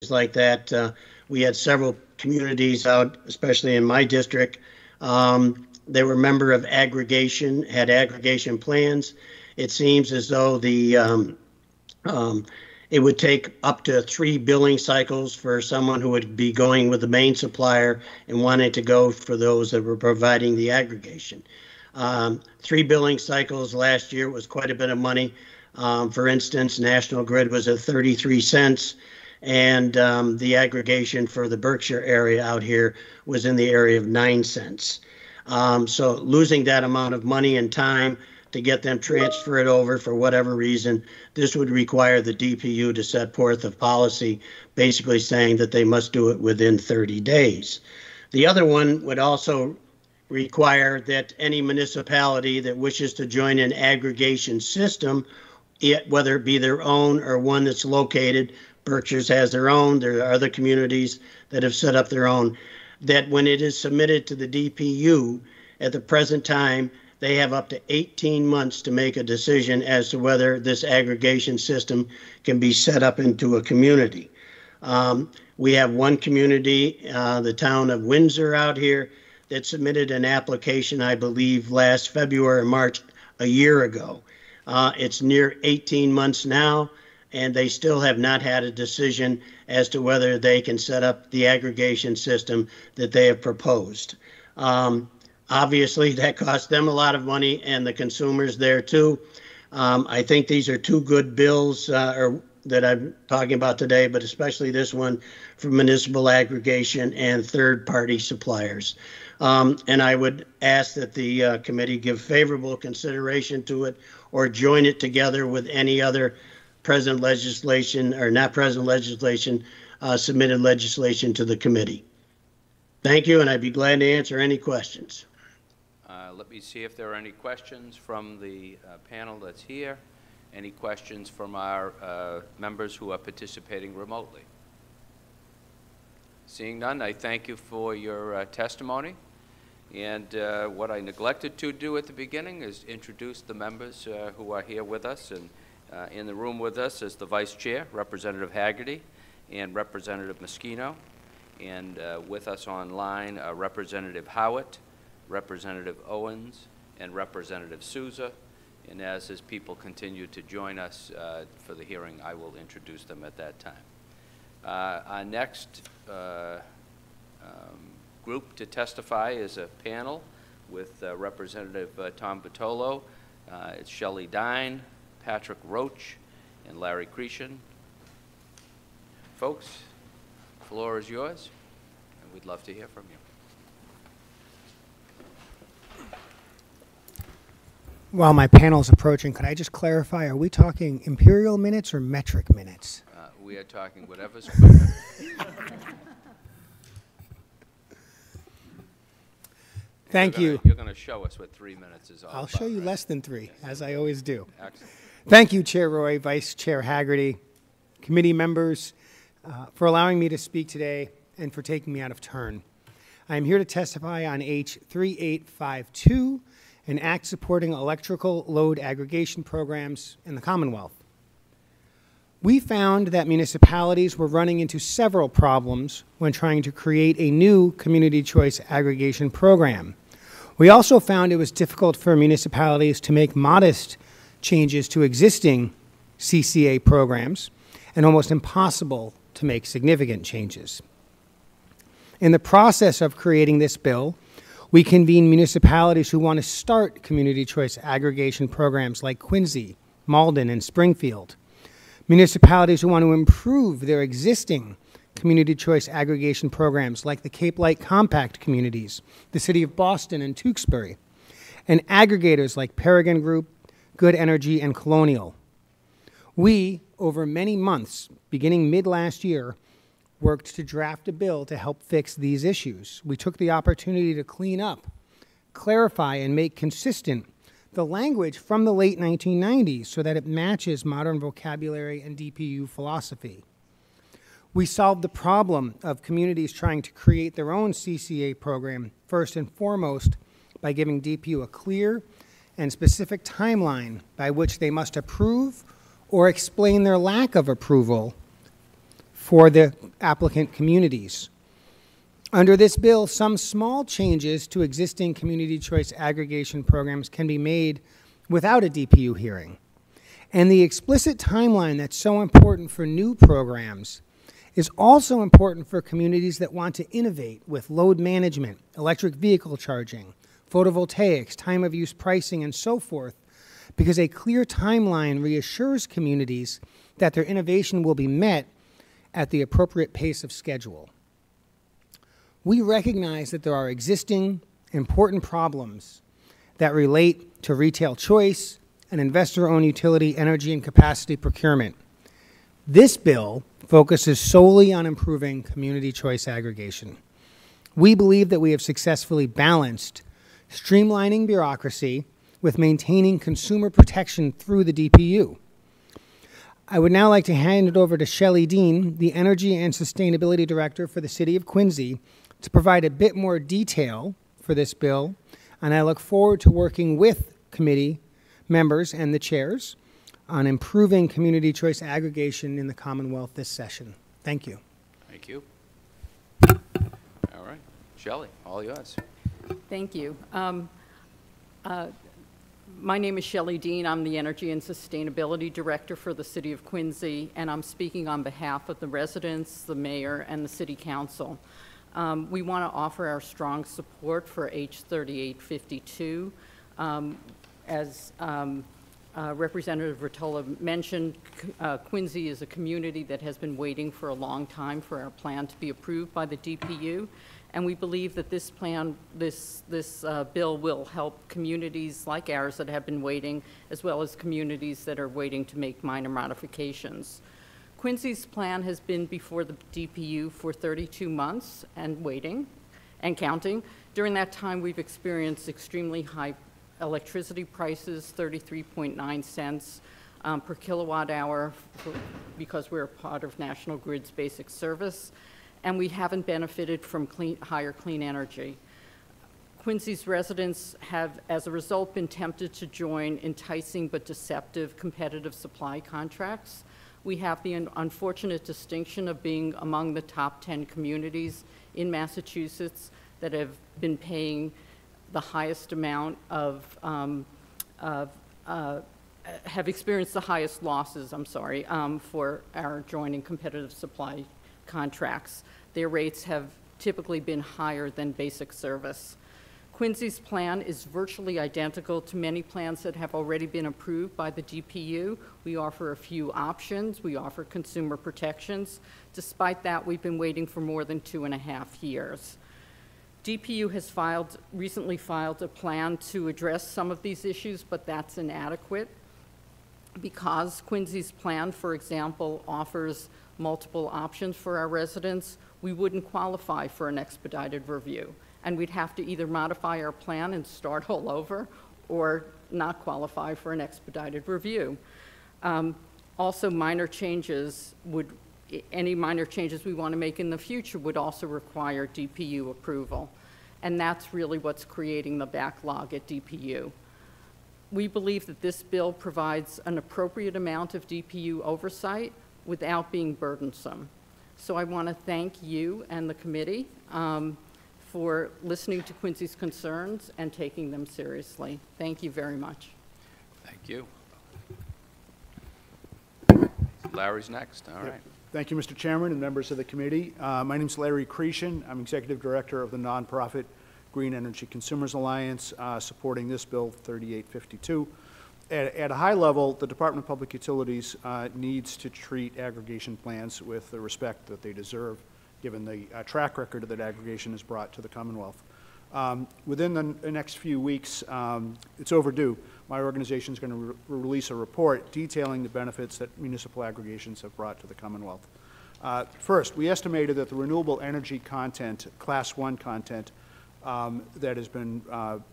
like that. We had several communities out, especially in my district. They were member of aggregation, had aggregation plans. It seems as though um, it would take up to 3 billing cycles for someone who would be going with the main supplier and wanting to go for those that were providing the aggregation. 3 billing cycles last year was quite a bit of money. For instance, National Grid was at 33 cents, and the aggregation for the Berkshire area out here was in the area of 9 cents. So losing that amount of money and time to get them transferred over for whatever reason, this would require the DPU to set forth a policy basically saying that they must do it within 30 days. The other one would also require that any municipality that wishes to join an aggregation system, whether it be their own or one that's located, Berkshire's has their own, there are other communities that have set up their own, that when it is submitted to the DPU, at the present time, they have up to 18 months to make a decision as to whether this aggregation system can be set up into a community. We have one community, the town of Windsor out here, that submitted an application, I believe, last February or March, a year ago. It's near 18 months now, and they still have not had a decision as to whether they can set up the aggregation system that they have proposed. Obviously, that costs them a lot of money and the consumers there too. I think these are two good bills that I'm talking about today, but especially this one for municipal aggregation and third-party suppliers. And I would ask that the committee give favorable consideration to it or join it together with any other present legislation or not present legislation, submitted legislation to the committee. Thank you, and I'd be glad to answer any questions. Let me see if there are any questions from the panel that's here. Any questions from our members who are participating remotely? Seeing none, I thank you for your testimony. And what I neglected to do at the beginning is introduce the members who are here with us. And in the room with us is the Vice Chair, Representative Haggerty, and Representative Moschino. And with us online are Representative Howitt, Representative Owens, and Representative Souza. And as his people continue to join us for the hearing, I will introduce them at that time. Our next group to testify is a panel with Representative Tom Vitolo. It's Shelley Dine, Patrick Roach, and Larry Cretion. Folks, the floor is yours, and we'd love to hear from you. While my panel is approaching, could I just clarify, are we talking imperial minutes or metric minutes? We are talking whatever's quicker. Thank you. You're going to show us what 3 minutes is all about. I'll show you right? less than 3, as I always do. Excellent. Thank you, Chair Roy, Vice Chair Haggerty, committee members, for allowing me to speak today and for taking me out of turn. I am here to testify on H 3852, an act supporting electrical load aggregation programs in the Commonwealth. We found that municipalities were running into several problems when trying to create a new community choice aggregation program. We also found it was difficult for municipalities to make modest changes to existing CCA programs and almost impossible to make significant changes. In the process of creating this bill, we convened municipalities who want to start community choice aggregation programs like Quincy, Malden, and Springfield. Municipalities who want to improve their existing community choice aggregation programs like the Cape Light Compact communities, the City of Boston, and Tewksbury, and aggregators like Paragon Group, Good Energy, and Colonial. We, over many months, beginning mid-last year, worked to draft a bill to help fix these issues. We took the opportunity to clean up, clarify, and make consistent the language from the late 1990s so that it matches modern vocabulary and DPU philosophy. We solved the problem of communities trying to create their own CCA program first and foremost by giving DPU a clear and specific timeline by which they must approve or explain their lack of approval for the applicant communities. Under this bill, some small changes to existing community choice aggregation programs can be made without a DPU hearing. And the explicit timeline that's so important for new programs is also important for communities that want to innovate with load management, electric vehicle charging, photovoltaics, time of use pricing, and so forth, because a clear timeline reassures communities that their innovation will be met at the appropriate pace of schedule. We recognize that there are existing important problems that relate to retail choice and investor-owned utility energy and capacity procurement. This bill focuses solely on improving community choice aggregation. We believe that we have successfully balanced streamlining bureaucracy with maintaining consumer protection through the DPU. I would now like to hand it over to Shelley Dean, the Energy and Sustainability Director for the City of Quincy, to provide a bit more detail for this bill, and I look forward to working with committee members and the chairs on improving community choice aggregation in the Commonwealth this session. Thank you. Thank you. All right. Shelley, all yours. Thank you. My name is Shelley Dean. I'm the Energy and Sustainability Director for the City of Quincy, and I'm speaking on behalf of the residents, the mayor, and the City Council. We want to offer our strong support for H 3852. As Representative Rotolo mentioned, Quincy is a community that has been waiting for a long time for our plan to be approved by the DPU, and we believe that this plan, this bill will help communities like ours that have been waiting, as well as communities that are waiting to make minor modifications. Quincy's plan has been before the DPU for 32 months and waiting and counting. During that time, we've experienced extremely high electricity prices, 33.9 cents per kilowatt hour because we're a part of National Grid's basic service, and we haven't benefited from higher clean energy. Quincy's residents have, as a result, been tempted to join enticing but deceptive competitive supply contracts. We have the unfortunate distinction of being among the top 10 communities in Massachusetts that have been paying the highest amount of have experienced the highest losses, for our joining competitive supply contracts. Their rates have typically been higher than basic service. Quincy's plan is virtually identical to many plans that have already been approved by the DPU. We offer a few options. We offer consumer protections. Despite that, we've been waiting for more than 2.5 years. DPU has recently filed a plan to address some of these issues, but that's inadequate because Quincy's plan, for example, offers multiple options for our residents. We wouldn't qualify for an expedited review, and we'd have to either modify our plan and start all over or not qualify for an expedited review. Also, any minor changes we want to make in the future would also require DPU approval, and that's really what's creating the backlog at DPU. We believe that this bill provides an appropriate amount of DPU oversight without being burdensome. So I want to thank you and the committee for listening to Quincy's concerns and taking them seriously. Thank you very much. Thank you. Larry's next. All right. Thank you, Mr. Chairman and members of the committee. My name is Larry Cretion. I'm Executive Director of the nonprofit Green Energy Consumers Alliance, supporting this bill 3852. At a high level, the Department of Public Utilities needs to treat aggregation plans with the respect that they deserve, given the track record that aggregation has brought to the Commonwealth. Within the next few weeks, it's overdue. My organization is going to release a report detailing the benefits that municipal aggregations have brought to the Commonwealth. First, we estimated that the renewable energy content, Class 1 content, that has been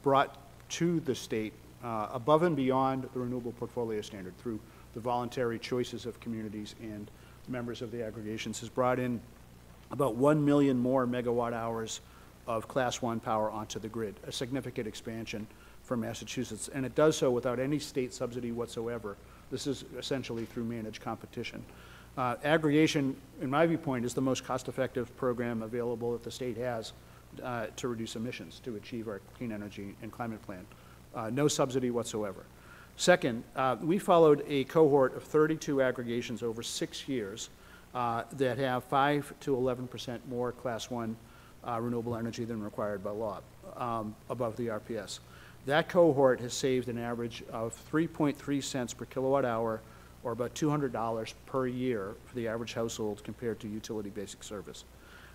brought to the state above and beyond the renewable portfolio standard through the voluntary choices of communities and members of the aggregations has brought in about 1 million more megawatt hours of Class 1 power onto the grid, a significant expansion for Massachusetts, and it does so without any state subsidy whatsoever. This is essentially through managed competition. Aggregation, in my viewpoint, is the most cost-effective program available that the state has to reduce emissions, to achieve our clean energy and climate plan. No subsidy whatsoever. Second, we followed a cohort of 32 aggregations over 6 years that have 5 to 11% more Class 1 renewable energy than required by law, above the RPS. That cohort has saved an average of 3.3 cents per kilowatt hour, or about $200 per year for the average household compared to utility basic service.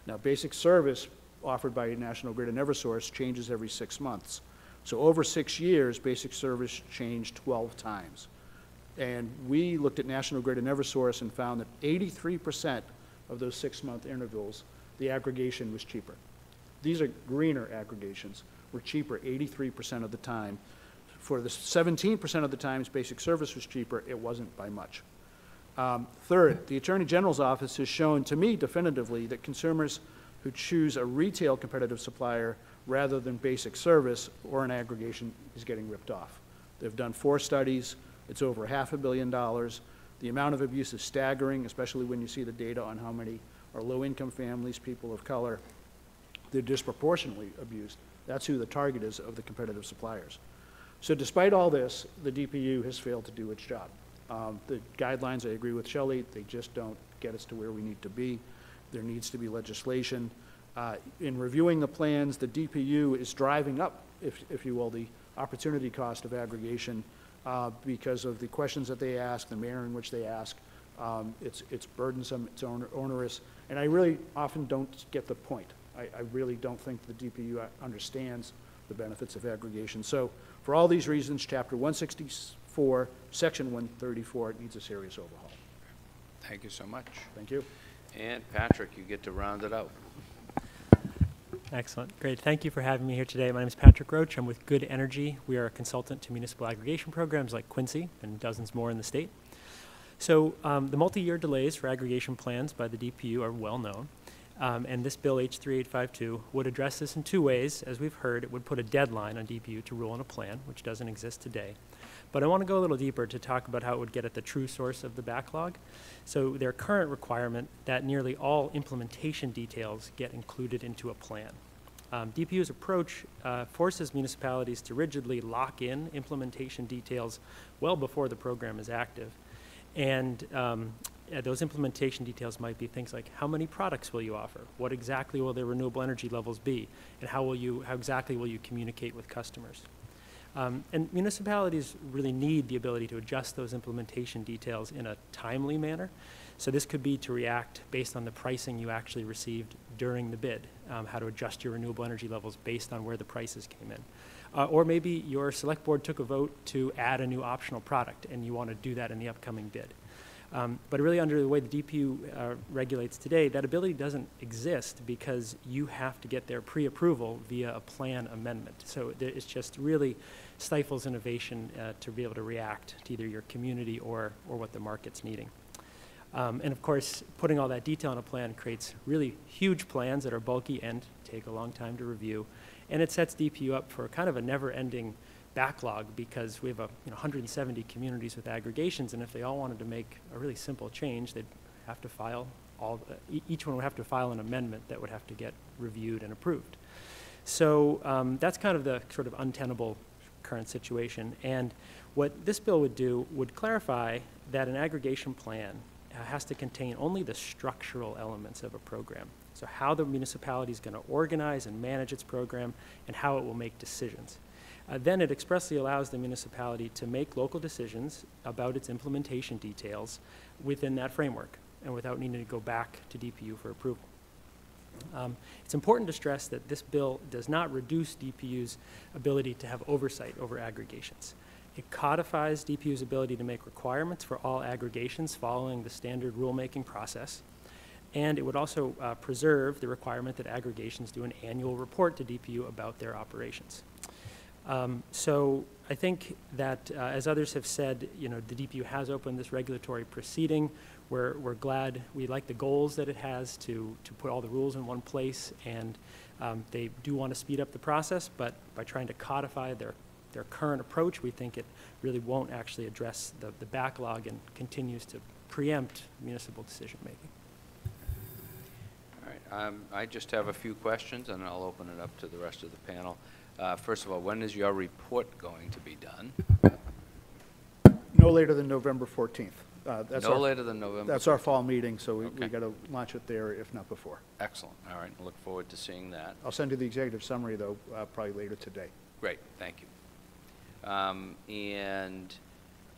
Now, basic service offered by National Grid and Eversource changes every 6 months. So over 6 years, basic service changed 12 times. And we looked at National Grid and Eversource and found that 83% of those 6-month intervals, the aggregation was cheaper. These are greener aggregations, were cheaper 83% of the time. For the 17% of the times basic service was cheaper, it wasn't by much. Third, the Attorney General's office has shown to me definitively that consumers who choose a retail competitive supplier rather than basic service or an aggregation is getting ripped off. They've done 4 studies. It's over $500 million. The amount of abuse is staggering, especially when you see the data on how many are low-income families, people of color. They're disproportionately abused. That's who the target is of the competitive suppliers. So despite all this, the DPU has failed to do its job. The guidelines, I agree with Shelley, they just don't get us to where we need to be. There needs to be legislation. In reviewing the plans, the DPU is driving up, if you will, the opportunity cost of aggregation because of the questions that they ask, the manner in which they ask. It's burdensome, it's onerous, and I really often don't get the point. I really don't think the DPU understands the benefits of aggregation. So for all these reasons, Chapter 164, Section 134 needs a serious overhaul. Thank you so much. Thank you. And Patrick, you get to round it out. Excellent. Great. Thank you for having me here today. My name is Patrick Roach. I'm with Good Energy. We are a consultant to municipal aggregation programs like Quincy and dozens more in the state. So the multi-year delays for aggregation plans by the DPU are well known. And this bill, H3852, would address this in 2 ways. As we've heard, it would put a deadline on DPU to rule on a plan, which doesn't exist today. But I want to go a little deeper to talk about how it would get at the true source of the backlog. So their current requirement that nearly all implementation details get included into a plan. DPU's approach forces municipalities to rigidly lock in implementation details well before the program is active. And those implementation details might be things like how many products will you offer? What exactly will their renewable energy levels be? And how exactly will you communicate with customers? And municipalities really need the ability to adjust those implementation details in a timely manner. So this could be to react based on the pricing you actually received during the bid, how to adjust your renewable energy levels based on where the prices came in. Or maybe your select board took a vote to add a new optional product and you want to do that in the upcoming bid. But really under the way the DPU regulates today, that ability doesn't exist because you have to get their pre-approval via a plan amendment. So it's just really stifles innovation to be able to react to either your community or what the market's needing. And of course, putting all that detail in a plan creates really huge plans that are bulky and take a long time to review. And it sets DPU up for kind of a never-ending backlog because we have 170 communities with aggregations, and if they all wanted to make a really simple change, they'd have to file each one would have to file an amendment that would have to get reviewed and approved. So that's kind of the sort of untenable current situation. And what this bill would do would clarify that an aggregation plan has to contain only the structural elements of a program. So how the municipality is going to organize and manage its program and how it will make decisions. Then it expressly allows the municipality to make local decisions about its implementation details within that framework and without needing to go back to DPU for approval. It's important to stress that this bill does not reduce DPU's ability to have oversight over aggregations. It codifies DPU's ability to make requirements for all aggregations following the standard rulemaking process. And it would also preserve the requirement that aggregations do an annual report to DPU about their operations. So I think that, as others have said, the DPU has opened this regulatory proceeding. We're glad, we like the goals that it has to put all the rules in one place, and they do want to speed up the process, but by trying to codify their current approach, we think it really won't actually address the backlog and continues to preempt municipal decision-making. All right, I just have a few questions, and I'll open it up to the rest of the panel. First of all, when is your report going to be done? No later than November 14th. No later than November. That's our fall meeting, so we Okay. got to launch it there, if not before. Excellent. All right, I look forward to seeing that. I'll send you the executive summary, though, probably later today. Great, thank you. And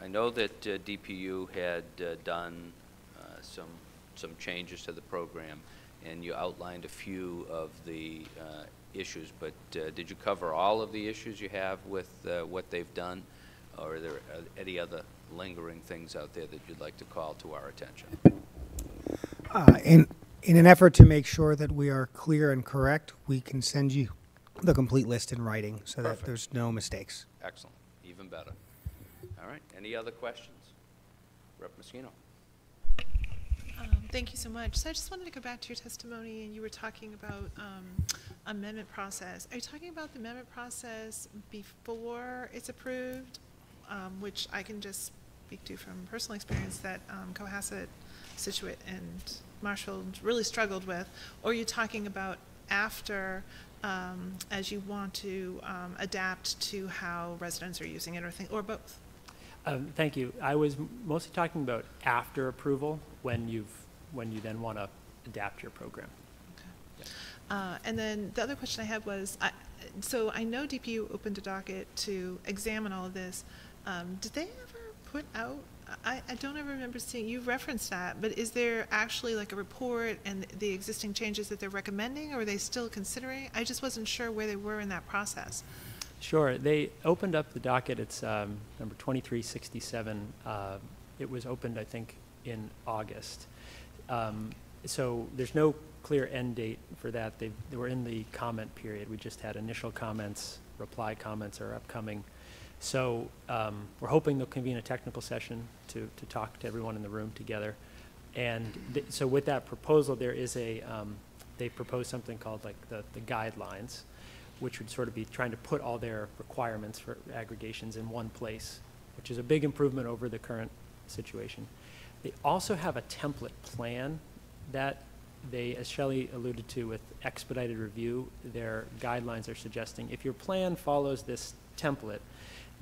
I know that DPU had done some changes to the program, and you outlined a few of the issues, but did you cover all of the issues you have with what they've done, or are there any other lingering things out there that you'd like to call to our attention? In an effort to make sure that we are clear and correct, we can send you the complete list in writing so that Perfect. there's no mistakes. Excellent, even better. All right, any other questions? Rep. Mosquino. Thank you so much. So I just wanted to go back to your testimony, and you were talking about amendment process. Are you talking about the amendment process before it's approved, which I can just speak to from personal experience that Cohasset, Situate, and Marshfield really struggled with, or are you talking about after, as you want to adapt to how residents are using it, or both? Thank you. I was mostly talking about after approval, when you then want to adapt your program. Okay. And then the other question I had was, so I know DPU opened a docket to examine all of this. Did they ever put out, I don't ever remember seeing, you referenced that, but is there actually like a report and the existing changes that they're recommending, or are they still considering? I just wasn't sure where they were in that process. Sure. They opened up the docket. It's number 2367. It was opened, I think, in August. So there's no clear end date for that. They were in the comment period. We just had initial comments. Reply comments are upcoming. So we're hoping they'll convene a technical session to talk to everyone in the room together. And so with that proposal, there is they proposed something called like the guidelines, which would sort of be trying to put all their requirements for aggregations in one place, which is a big improvement over the current situation. They also have a template plan that they, as Shelley alluded to with expedited review, their guidelines are suggesting if your plan follows this template,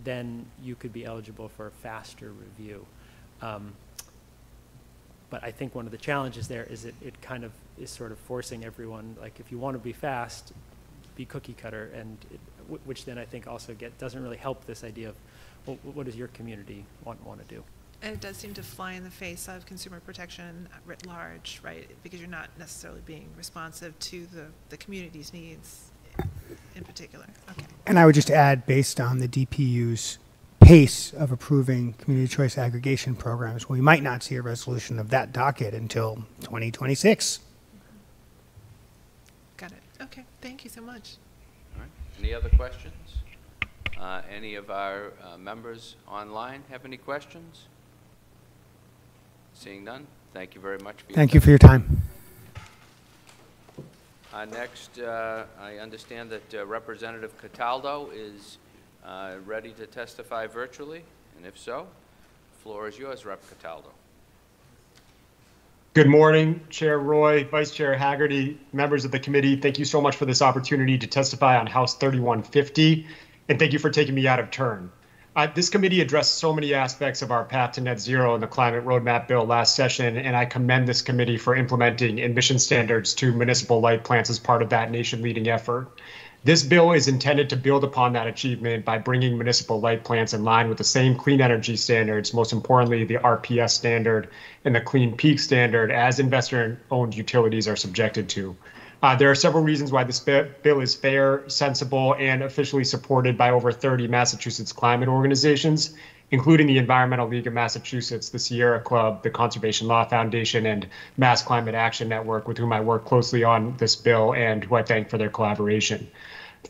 then you could be eligible for a faster review. But I think one of the challenges there is it kind of is sort of forcing everyone, like if you want to be fast, be cookie cutter, and which then I think also doesn't really help this idea of, well, what does your community want to do? And it does seem to fly in the face of consumer protection writ large, right? Because you're not necessarily being responsive to the community's needs in particular. Okay. And I would just add, based on the DPU's pace of approving community choice aggregation programs, we might not see a resolution of that docket until 2026. Got it. Okay. Thank you so much. All right, any other questions? Any of our members online have any questions? Seeing none, thank you very much for your Thank you for your time. Next, I understand that Representative Cataldo is ready to testify virtually, and if so, the floor is yours, Rep. Cataldo. Good morning, Chair Roy, Vice Chair Haggerty, members of the committee. Thank you so much for this opportunity to testify on House 3150, and thank you for taking me out of turn. This committee addressed so many aspects of our path to net zero in the climate roadmap bill last session, and I commend this committee for implementing emission standards to municipal light plants as part of that nation-leading effort. This bill is intended to build upon that achievement by bringing municipal light plants in line with the same clean energy standards, most importantly, the RPS standard and the Clean Peak standard, as investor-owned utilities are subjected to. There are several reasons why this bill is fair, sensible, and officially supported by over 30 Massachusetts climate organizations, including the Environmental League of Massachusetts, the Sierra Club, the Conservation Law Foundation, and Mass Climate Action Network, with whom I work closely on this bill and who I thank for their collaboration.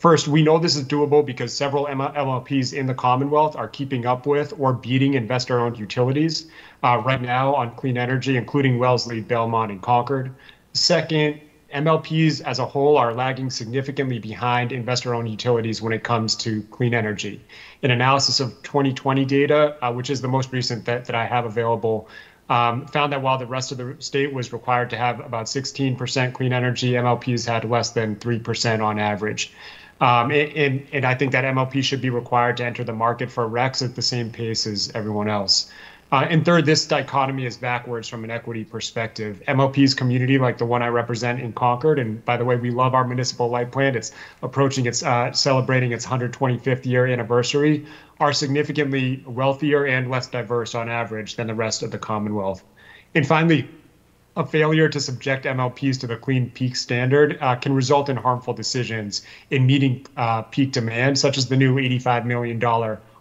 First, we know this is doable because several MLPs in the Commonwealth are keeping up with or beating investor-owned utilities right now on clean energy, including Wellesley, Belmont, and Concord. Second, MLPs as a whole are lagging significantly behind investor-owned utilities when it comes to clean energy. An analysis of 2020 data, which is the most recent that I have available, found that while the rest of the state was required to have about 16% clean energy, MLPs had less than 3% on average. And I think that MLP should be required to enter the market for RECs at the same pace as everyone else. And third, this dichotomy is backwards from an equity perspective. MLP's community, like the one I represent in Concord, and by the way, we love our municipal light plant. It's approaching its celebrating its 125th year anniversary, are significantly wealthier and less diverse on average than the rest of the Commonwealth. And finally, a failure to subject MLPs to the clean peak standard can result in harmful decisions in meeting peak demand, such as the new $85 million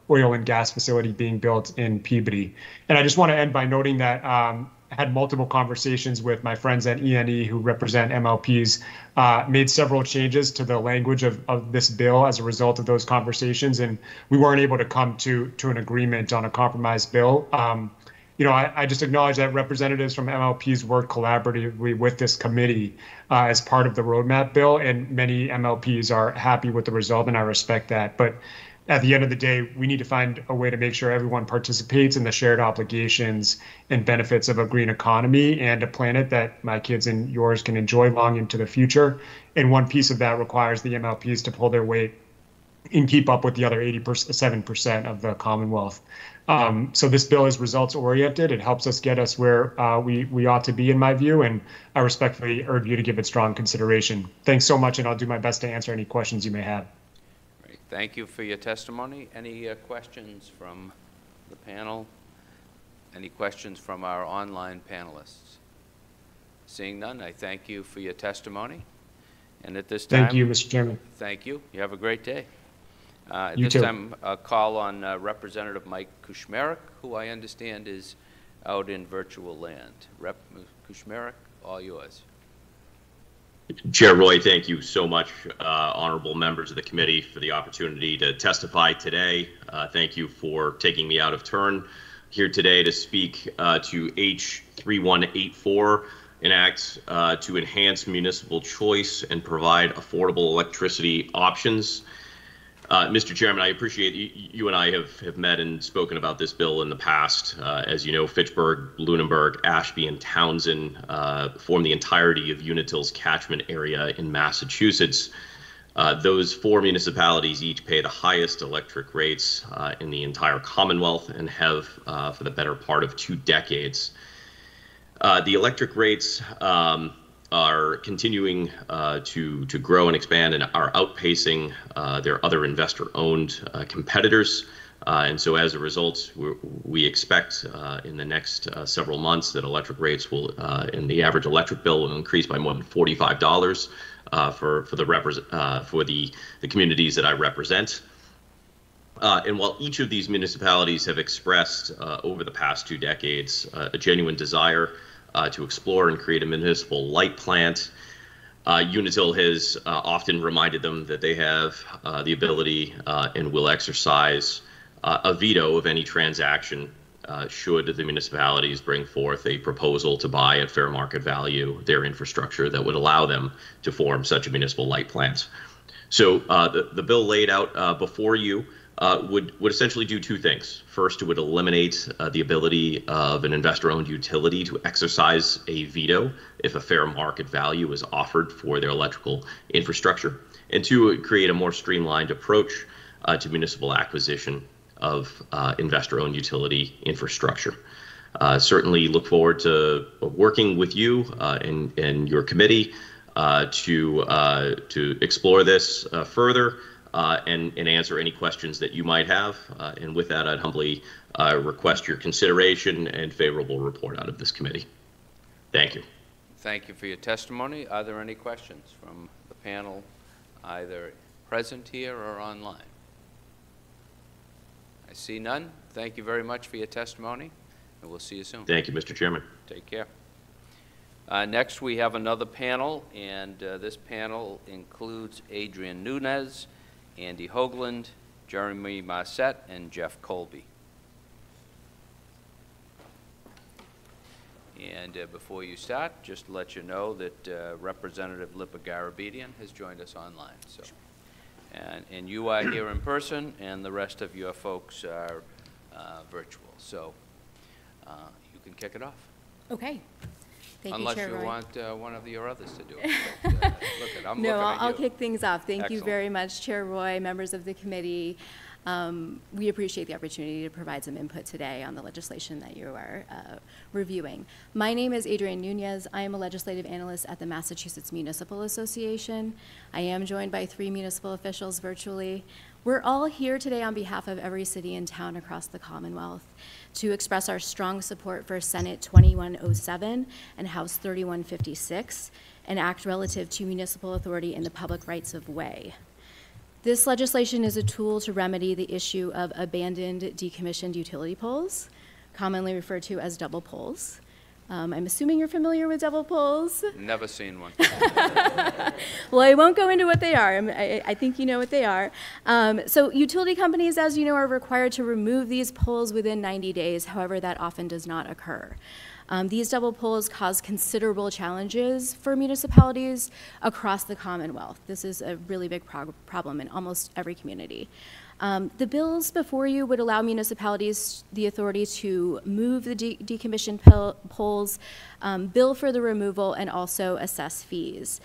oil and gas facility being built in Peabody. And I just want to end by noting that I had multiple conversations with my friends at ENE who represent MLPs, made several changes to the language of this bill as a result of those conversations, and we weren't able to come to an agreement on a compromise bill. I just acknowledge that representatives from MLPs worked collaboratively with this committee as part of the roadmap bill, and many MLPs are happy with the result, and I respect that. But at the end of the day, we need to find a way to make sure everyone participates in the shared obligations and benefits of a green economy and a planet that my kids and yours can enjoy long into the future. And one piece of that requires the MLPs to pull their weight and keep up with the other 87% of the Commonwealth. So this bill is results oriented. It helps us get us where we ought to be, in my view, and I respectfully urge you to give it strong consideration. Thanks so much, and I'll do my best to answer any questions you may have. Great. Thank you for your testimony. Any questions from the panel? Any questions from our online panelists? Seeing none, I thank you for your testimony. And at this time, thank you, Mr. Chairman. Thank you. You have a great day. At You this too. time, I'll call on Representative Mike Kushmerek, who I understand is out in virtual land. Rep. Kushmerek, all yours. Chair Roy, thank you so much, honorable members of the committee, for the opportunity to testify today. Thank you for taking me out of turn here today to speak to H 3184, an act to enhance municipal choice and provide affordable electricity options. Mr. Chairman, I appreciate you and I have met and spoken about this bill in the past. As you know, Fitchburg, Lunenburg, Ashby, and Townsend form the entirety of Unitil's catchment area in Massachusetts. Those four municipalities each pay the highest electric rates in the entire Commonwealth and have for the better part of 2 decades. The electric rates are continuing to grow and expand and are outpacing their other investor-owned competitors. And so as a result, we expect in the next several months that electric rates will, and the average electric bill will increase by more than $45 for the communities that I represent. And while each of these municipalities have expressed over the past 2 decades a genuine desire to explore and create a municipal light plant, Unitil has often reminded them that they have the ability and will exercise a veto of any transaction should the municipalities bring forth a proposal to buy at fair market value their infrastructure that would allow them to form such a municipal light plant. So the bill laid out before you would essentially do 2 things. First, it would eliminate the ability of an investor-owned utility to exercise a veto if a fair market value is offered for their electrical infrastructure. And 2, it would create a more streamlined approach to municipal acquisition of investor-owned utility infrastructure. Certainly look forward to working with you and your committee to explore this further. And answer any questions that you might have. And with that, I'd humbly request your consideration and favorable report out of this committee. Thank you. Thank you for your testimony. Are there any questions from the panel, either present here or online? I see none. Thank you very much for your testimony, and we'll see you soon. Thank you, Mr. Chairman. Take care. Next, we have another panel, and this panel includes Adrian Nunez, Andy Hoagland, Jeremy Marset, and Jeff Colby. And before you start, just to let you know that Representative Lipa Garabedian has joined us online. So, and you are here in person, and the rest of your folks are virtual. So you can kick it off. Okay. Thank Unless you, Chair you Roy. want one of your others to do it. But, I'm No, looking at I'll you. kick things off. Thank you Excellent. very much, Chair Roy, members of the committee. We appreciate the opportunity to provide some input today on the legislation that you are reviewing. My name is Adrienne Nunez. I am a legislative analyst at the Massachusetts Municipal Association. I am joined by 3 municipal officials virtually. We're all here today on behalf of every city and town across the Commonwealth to express our strong support for Senate 2107 and House 3156, an act relative to municipal authority in the public rights of way. This legislation is a tool to remedy the issue of abandoned, decommissioned utility poles, commonly referred to as double poles. I'm assuming you're familiar with double poles. Never seen one. Well, I won't go into what they are. I think you know what they are. So utility companies, as you know, are required to remove these poles within 90 days. However, that often does not occur. These double poles cause considerable challenges for municipalities across the Commonwealth. This is a really big problem in almost every community. The bills before you would allow municipalities the authority to move the decommissioned poles, bill for the removal, and also assess fees.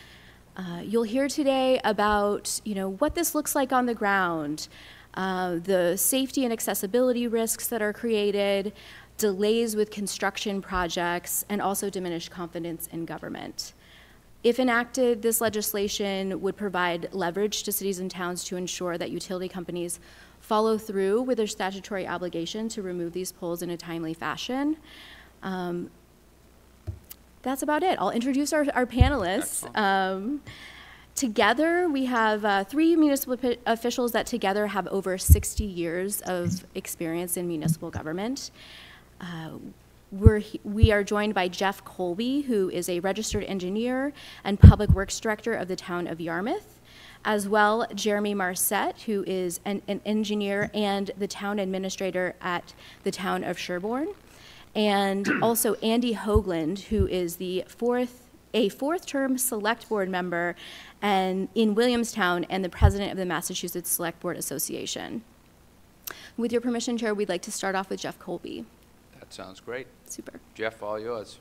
You'll hear today about what this looks like on the ground, the safety and accessibility risks that are created, delays with construction projects, and also diminished confidence in government. If enacted, this legislation would provide leverage to cities and towns to ensure that utility companies follow through with their statutory obligation to remove these poles in a timely fashion. That's about it. I'll introduce our panelists. Together, we have 3 municipal officials that together have over 60 years of experience in municipal government. We are joined by Jeff Colby, who is a registered engineer and public works director of the town of Yarmouth, as well Jeremy Marcette, who is an engineer and the town administrator at the town of Sherborne, and also Andy Hoagland, who is a fourth-term select board member and in Williamstown and the president of the Massachusetts Select Board Association. With your permission, Chair, we'd like to start off with Jeff Colby. That sounds great. Super. Jeff, all yours.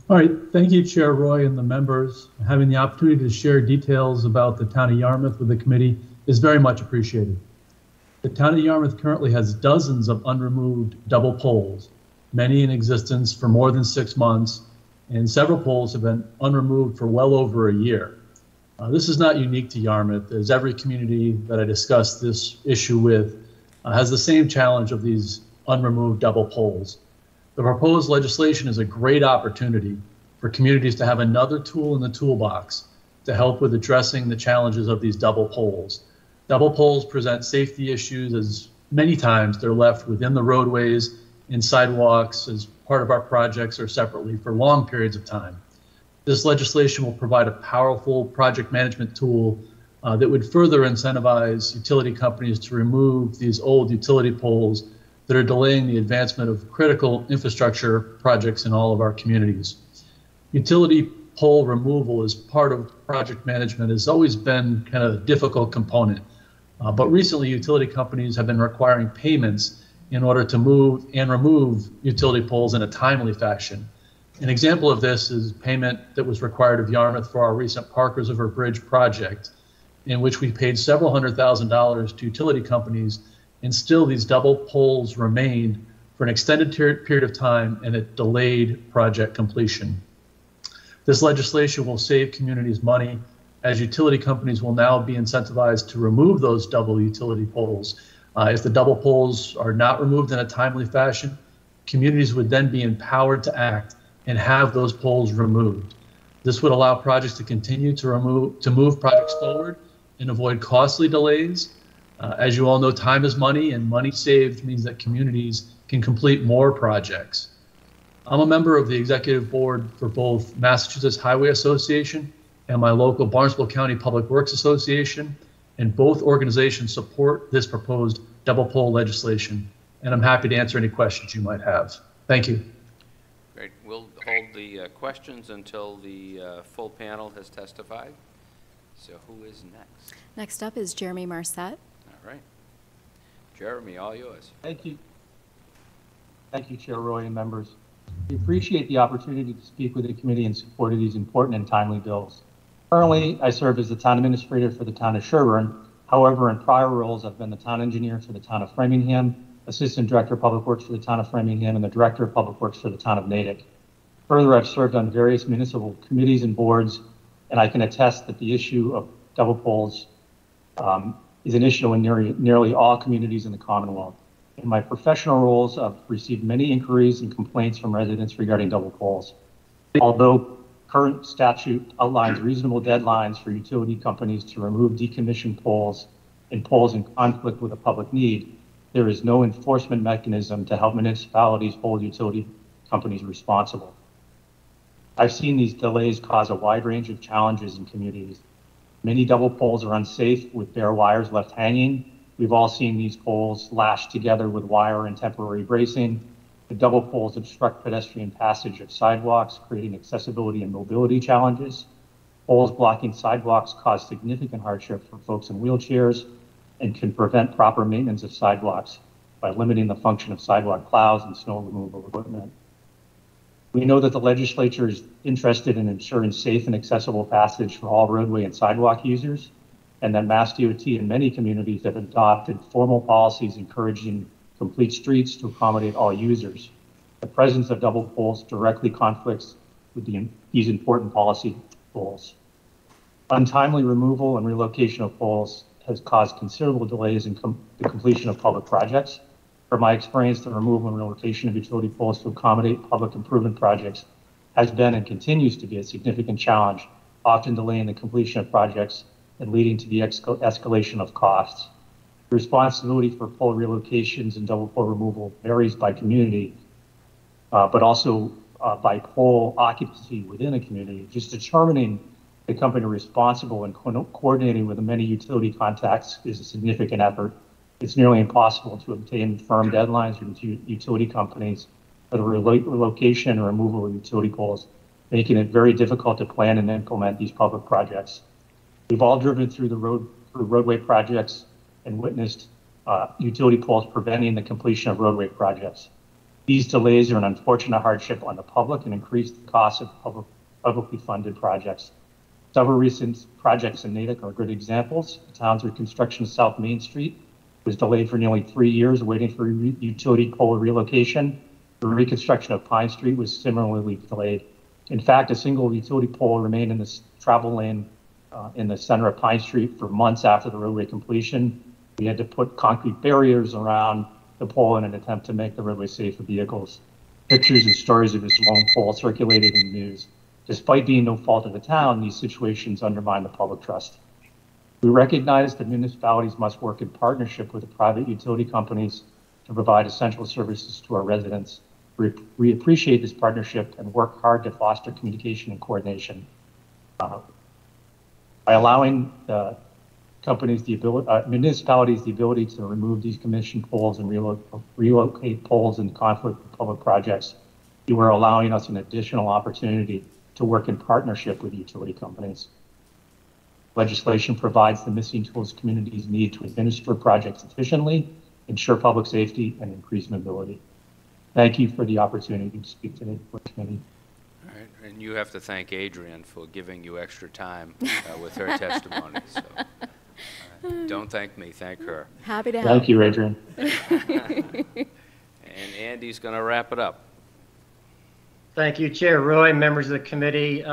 All right, thank you, Chair Roy and the members. Having the opportunity to share details about the town of Yarmouth with the committee is very much appreciated. The town of Yarmouth currently has dozens of unremoved double poles, many in existence for more than 6 months, and several poles have been unremoved for well over a year. This is not unique to Yarmouth, as every community that I discussed this issue with has the same challenge of these unremoved double poles. The proposed legislation is a great opportunity for communities to have another tool in the toolbox to help with addressing the challenges of these double poles. Double poles present safety issues as many times they're left within the roadways and sidewalks as part of our projects or separately for long periods of time. This legislation will provide a powerful project management tool that would further incentivize utility companies to remove these old utility poles that are delaying the advancement of critical infrastructure projects in all of our communities. Utility pole removal as part of project management has always been kind of a difficult component, but recently utility companies have been requiring payments in order to move and remove utility poles in a timely fashion. An example of this is payment that was required of Yarmouth for our recent Parkers River Bridge project, in which we paid several $100,000 to utility companies, and still these double poles remained for an extended period of time, and it delayed project completion. This legislation will save communities money, as utility companies will now be incentivized to remove those double utility poles. If the double poles are not removed in a timely fashion, communities would then be empowered to act and have those poles removed. This would allow projects to continue to move projects forward and avoid costly delays. As you all know, time is money, and money saved means that communities can complete more projects. I'm a member of the executive board for both Massachusetts Highway Association and my local Barnstable County Public Works Association, and both organizations support this proposed double pole legislation, and I'm happy to answer any questions you might have. Thank you. Great. We'll hold the questions until the full panel has testified. So who is next? Next up is Jeremy Marcette. All right. Jeremy, all yours. Thank you. Thank you, Chair Roy and members. We appreciate the opportunity to speak with the committee in support of these important and timely bills. Currently, I serve as the town administrator for the town of Sherburne. However, in prior roles, I've been the town engineer for the town of Framingham, assistant director of public works for the town of Framingham, and the director of public works for the town of Natick. Further, I've served on various municipal committees and boards, and I can attest that the issue of double poles is an issue in nearly all communities in the Commonwealth. In my professional roles, I've received many inquiries and complaints from residents regarding double poles. Although current statute outlines reasonable deadlines for utility companies to remove decommissioned poles and poles in conflict with a public need, there is no enforcement mechanism to help municipalities hold utility companies responsible. I've seen these delays cause a wide range of challenges in communities. Many double poles are unsafe with bare wires left hanging. We've all seen these poles lashed together with wire and temporary bracing. The double poles obstruct pedestrian passage of sidewalks, creating accessibility and mobility challenges. Poles blocking sidewalks cause significant hardship for folks in wheelchairs and can prevent proper maintenance of sidewalks by limiting the function of sidewalk plows and snow removal equipment. We know that the legislature is interested in ensuring safe and accessible passage for all roadway and sidewalk users, and that Mass DOT and many communities have adopted formal policies encouraging complete streets to accommodate all users. The presence of double poles directly conflicts with these important policy goals. Untimely removal and relocation of poles has caused considerable delays in the completion of public projects. From my experience, the removal and relocation of utility poles to accommodate public improvement projects has been and continues to be a significant challenge, often delaying the completion of projects and leading to the escalation of costs. The responsibility for pole relocations and double pole removal varies by community, but also by pole occupancy within a community. Just determining the company responsible and coordinating with the many utility contacts is a significant effort. It's nearly impossible to obtain firm deadlines from utility companies for the relocation or removal of utility poles, making it very difficult to plan and implement these public projects. We've all driven through roadway projects and witnessed utility poles preventing the completion of roadway projects. These delays are an unfortunate hardship on the public and increase the cost of publicly funded projects. Several recent projects in Natick are good examples. The town's reconstruction of South Main Street was delayed for nearly 3 years waiting for utility pole relocation. The reconstruction of Pine Street was similarly delayed. In fact, a single utility pole remained in the travel lane in the center of Pine Street for months after the roadway completion. We had to put concrete barriers around the pole in an attempt to make the roadway safe for vehicles. Pictures and stories of this lone pole circulated in the news. Despite being no fault of the town, these situations undermine the public trust. We recognize that municipalities must work in partnership with the private utility companies to provide essential services to our residents. We appreciate this partnership and work hard to foster communication and coordination. By allowing municipalities the ability to remove these decommissioned poles and relocate poles in conflict with public projects, you are allowing us an additional opportunity to work in partnership with utility companies. Legislation provides the missing tools communities need to administer projects efficiently, ensure public safety, and increase mobility. Thank you for the opportunity to speak today for the committee. All right, and you have to thank Adrian for giving you extra time with her testimony. So, don't thank me, thank her. Happy to help. Thank you, Adrian. And Andy's going to wrap it up. Thank you, Chair Roy, members of the committee.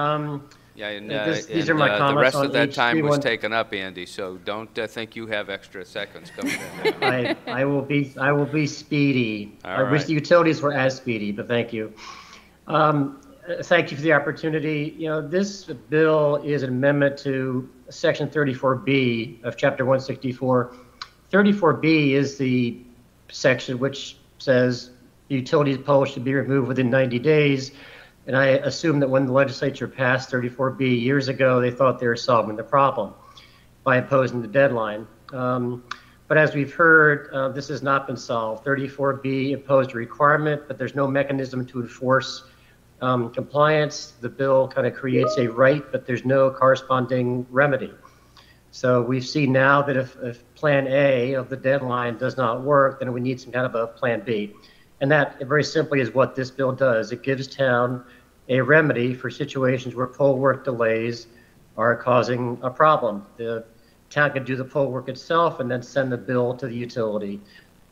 Yeah, and, these are my comments. The rest on of that time was H31. taken up, Andy, so don't think you have extra seconds coming in. I will be speedy. All I wish right. the utilities were as speedy, but thank you. Thank you for the opportunity. You know, this bill is an amendment to Section 34B of Chapter 164. 34B is the section which says utilities poles should be removed within 90 days. And I assume that when the legislature passed 34B years ago, they thought they were solving the problem by imposing the deadline. But as we've heard, this has not been solved. 34B imposed a requirement, but there's no mechanism to enforce compliance. The bill kind of creates a right, but there's no corresponding remedy. So we've seen now that if plan A of the deadline does not work, then we need some kind of a plan B. And that very simply is what this bill does. It gives town a remedy for situations where poll work delays are causing a problem. The town can do the poll work itself and then send the bill to the utility.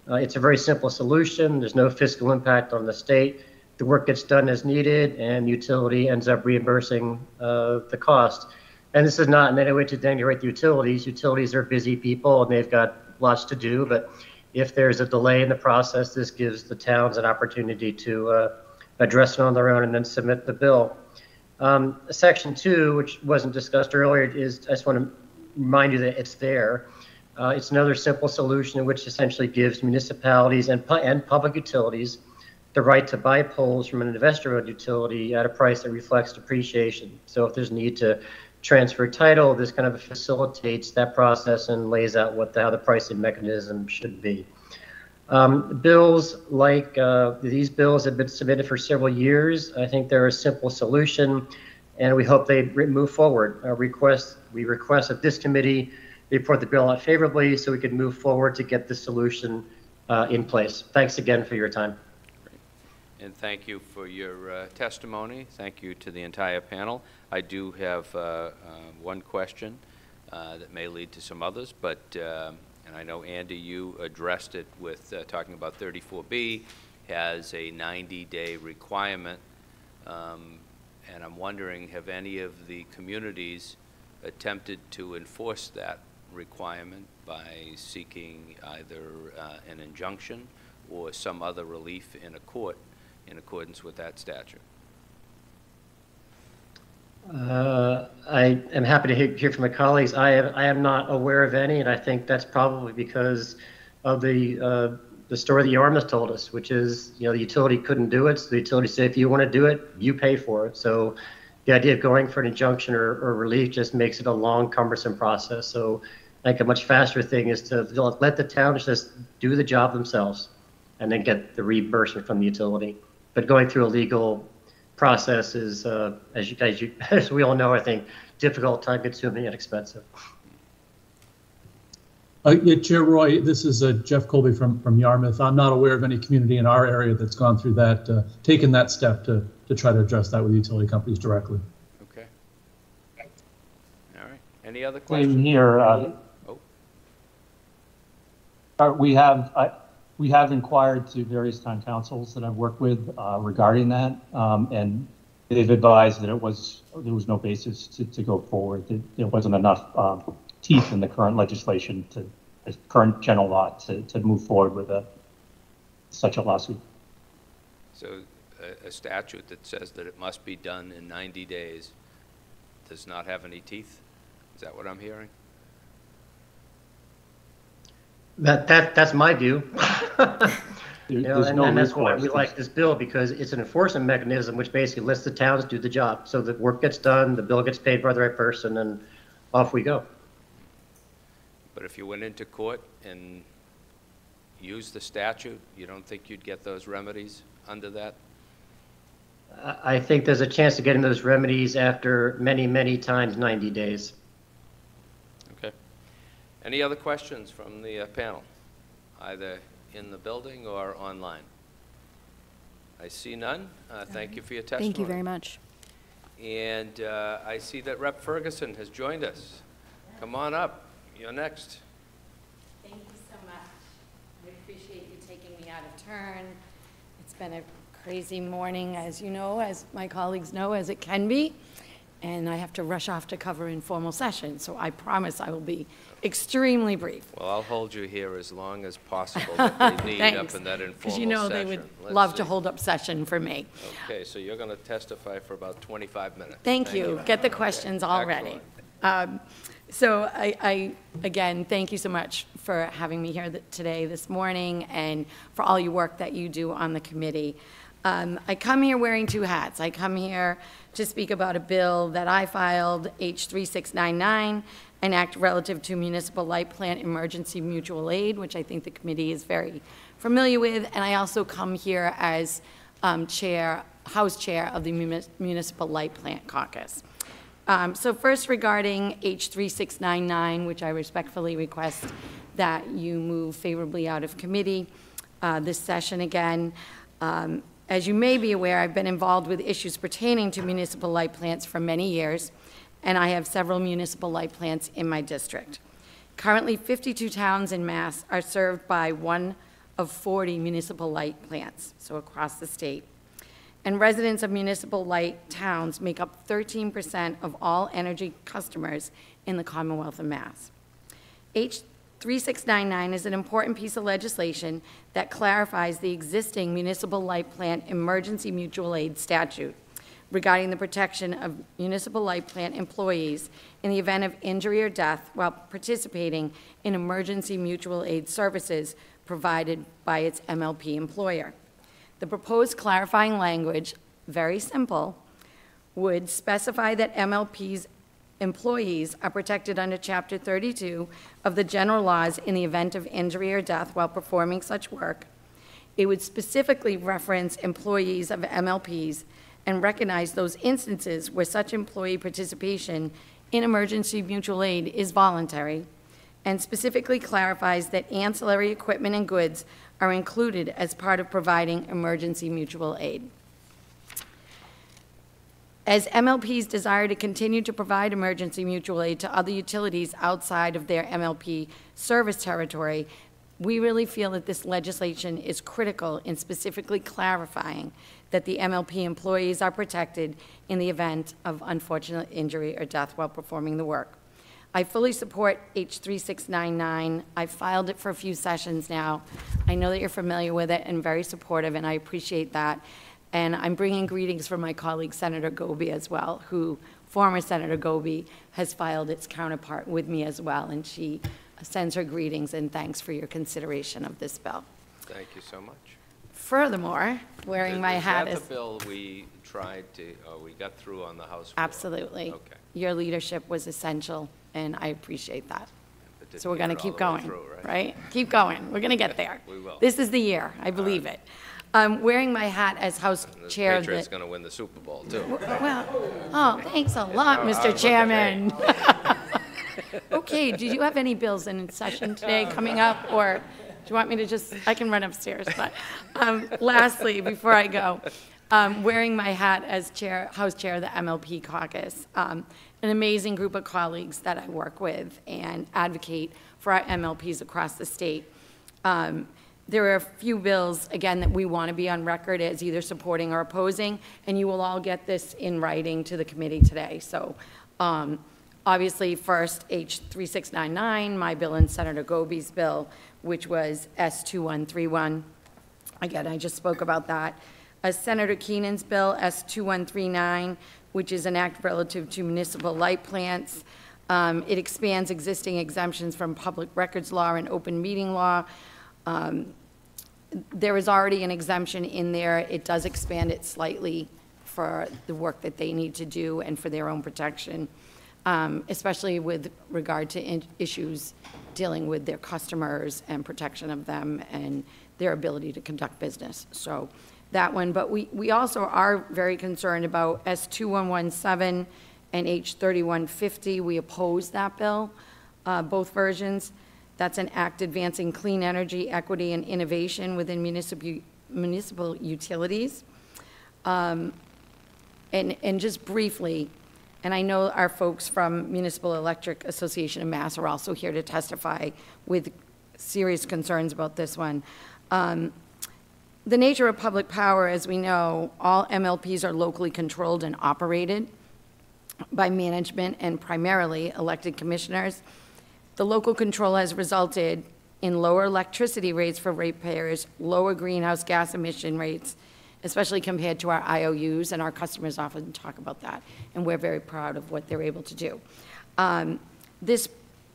It's a very simple solution. There's no fiscal impact on the state. The work gets done as needed, and the utility ends up reimbursing the cost. And this is not in any way to denigrate the utilities. Utilities are busy people, and they've got lots to do. But if there's a delay in the process, this gives the towns an opportunity to address it on their own and then submit the bill. Section 2, which wasn't discussed earlier, is, I just want to remind you that it's there. It's another simple solution which essentially gives municipalities and public utilities the right to buy poles from an investor-owned utility at a price that reflects depreciation. So if there's need to transfer title, this kind of facilitates that process and lays out how the pricing mechanism should be. Bills like these bills have been submitted for several years. I think they're a simple solution, and we hope they move forward. We request that this committee report the bill out favorably so we can move forward to get the solution in place. Thanks again for your time. And thank you for your testimony. Thank you to the entire panel. I do have one question that may lead to some others, but and I know, Andy, you addressed it with talking about 34B has a 90-day requirement, and I'm wondering, have any of the communities attempted to enforce that requirement by seeking either an injunction or some other relief in a court in accordance with that statute? I am happy to hear from my colleagues. I am not aware of any, and I think that's probably because of the story that Yarmouth told us, which is, the utility couldn't do it. So the utility said, if you want to do it, you pay for it. So the idea of going for an injunction or relief just makes it a long, cumbersome process. So I think a much faster thing is to let the towns just do the job themselves and then get the reimbursement from the utility. But going through a legal process is, as we all know, I think, difficult, time-consuming, and expensive. Yeah, Chair Roy, this is Jeff Colby from Yarmouth. I'm not aware of any community in our area that's gone through that, taken that step to try to address that with utility companies directly. Okay. All right. Any other questions? Same here. We have inquired to various town councils that I've worked with regarding that, and they've advised that there was no basis to go forward. There wasn't enough teeth in the current legislation, the current general law, to move forward with such a lawsuit. So a statute that says that it must be done in 90 days does not have any teeth? Is that what I'm hearing? That's my view. And that's why we recourse. like this bill, because it's an enforcement mechanism which basically lets the towns do the job. So the work gets done, the bill gets paid by the right person, and off we go. But if you went into court and used the statute, you don't think you'd get those remedies under that? I think there's a chance of getting those remedies after many, many times 90 days. Okay. Any other questions from the panel, either in the building or online? I see none. Thank you for your testimony. Thank you very much. And I see that Rep. Ferguson has joined us. Come on up. You're next. Thank you so much. I appreciate you taking me out of turn. It's been a crazy morning, as you know, as my colleagues know, as it can be. And I have to rush off to cover informal session, so I promise I will be extremely brief. Well, I'll hold you here as long as possible that they need up in that informal session. Because you know they would love to hold up session for me. Okay, so you're going to testify for about 25 minutes. Thank you. Get the questions all ready. So I, again, thank you so much for having me here today, this morning, and for all your work that you do on the committee. I come here wearing two hats. I come here to speak about a bill that I filed, H3699, an act relative to municipal light plant emergency mutual aid, which I think the committee is very familiar with. And I also come here as House Chair of the Municipal Light Plant Caucus. So first, regarding H3699, which I respectfully request that you move favorably out of committee. this session again. As you may be aware, I've been involved with issues pertaining to municipal light plants for many years, and I have several municipal light plants in my district. Currently, 52 towns in Mass are served by one of 40 municipal light plants, so across the state. And residents of municipal light towns make up 13% of all energy customers in the Commonwealth of Mass. H3699 is an important piece of legislation that clarifies the existing municipal light plant emergency mutual aid statute regarding the protection of municipal light plant employees in the event of injury or death while participating in emergency mutual aid services provided by its MLP employer. The proposed clarifying language, very simple, would specify that MLP's employees are protected under Chapter 32 of the general laws in the event of injury or death while performing such work. It would specifically reference employees of MLPs and recognize those instances where such employee participation in emergency mutual aid is voluntary, and specifically clarifies that ancillary equipment and goods are included as part of providing emergency mutual aid. As MLPs desire to continue to provide emergency mutual aid to other utilities outside of their MLP service territory, we really feel that this legislation is critical in specifically clarifying that the MLP employees are protected in the event of unfortunate injury or death while performing the work. I fully support H3699. I've filed it for a few sessions now. I know that you're familiar with it and very supportive, and I appreciate that. And I'm bringing greetings from my colleague, Senator Goby, as well, who, former Senator Goby, has filed its counterpart with me as well, and she sends her greetings and thanks for your consideration of this bill. Thank you so much. Furthermore, wearing my hat is as... that the bill we tried to, we got through on the House floor? Absolutely. Okay. Your leadership was essential, and I appreciate that. But didn't So we're get going it to all keep the way going, through, right? Keep going. We're going to get there. We will. This is the year. I believe it. Wearing my hat as House And the Chair of Patriots the... going to win the Super Bowl, too. Well, oh, thanks a lot, Mr. Chairman. Okay, do you have any bills in session today coming up, or do you want me to just, I can run upstairs, but lastly, before I go, wearing my hat as House Chair of the MLP caucus, an amazing group of colleagues that I work with and advocate for our MLPs across the state. There are a few bills, again, that we want to be on record as either supporting or opposing, and you will all get this in writing to the committee today. So obviously, first, H3699, my bill and Senator Goby's bill, which was S2131. Again, I just spoke about that. Senator Keenan's bill, S2139, which is an act relative to municipal light plants. It expands existing exemptions from public records law and open meeting law. There is already an exemption in there. It does expand it slightly for the work that they need to do and for their own protection, especially with regard to issues dealing with their customers and protection of them and their ability to conduct business. So that one, but we also are very concerned about S2117 and H3150. We oppose that bill, both versions. That's an act advancing clean energy, equity, and innovation within municipal utilities. And just briefly, and I know our folks from Municipal Electric Association of Mass are also here to testify with serious concerns about this one. The nature of public power, as we know, all MLPs are locally controlled and operated by management and primarily elected commissioners. The local control has resulted in lower electricity rates for ratepayers, lower greenhouse gas emission rates, especially compared to our IOUs, and our customers often talk about that, and we're very proud of what they're able to do. This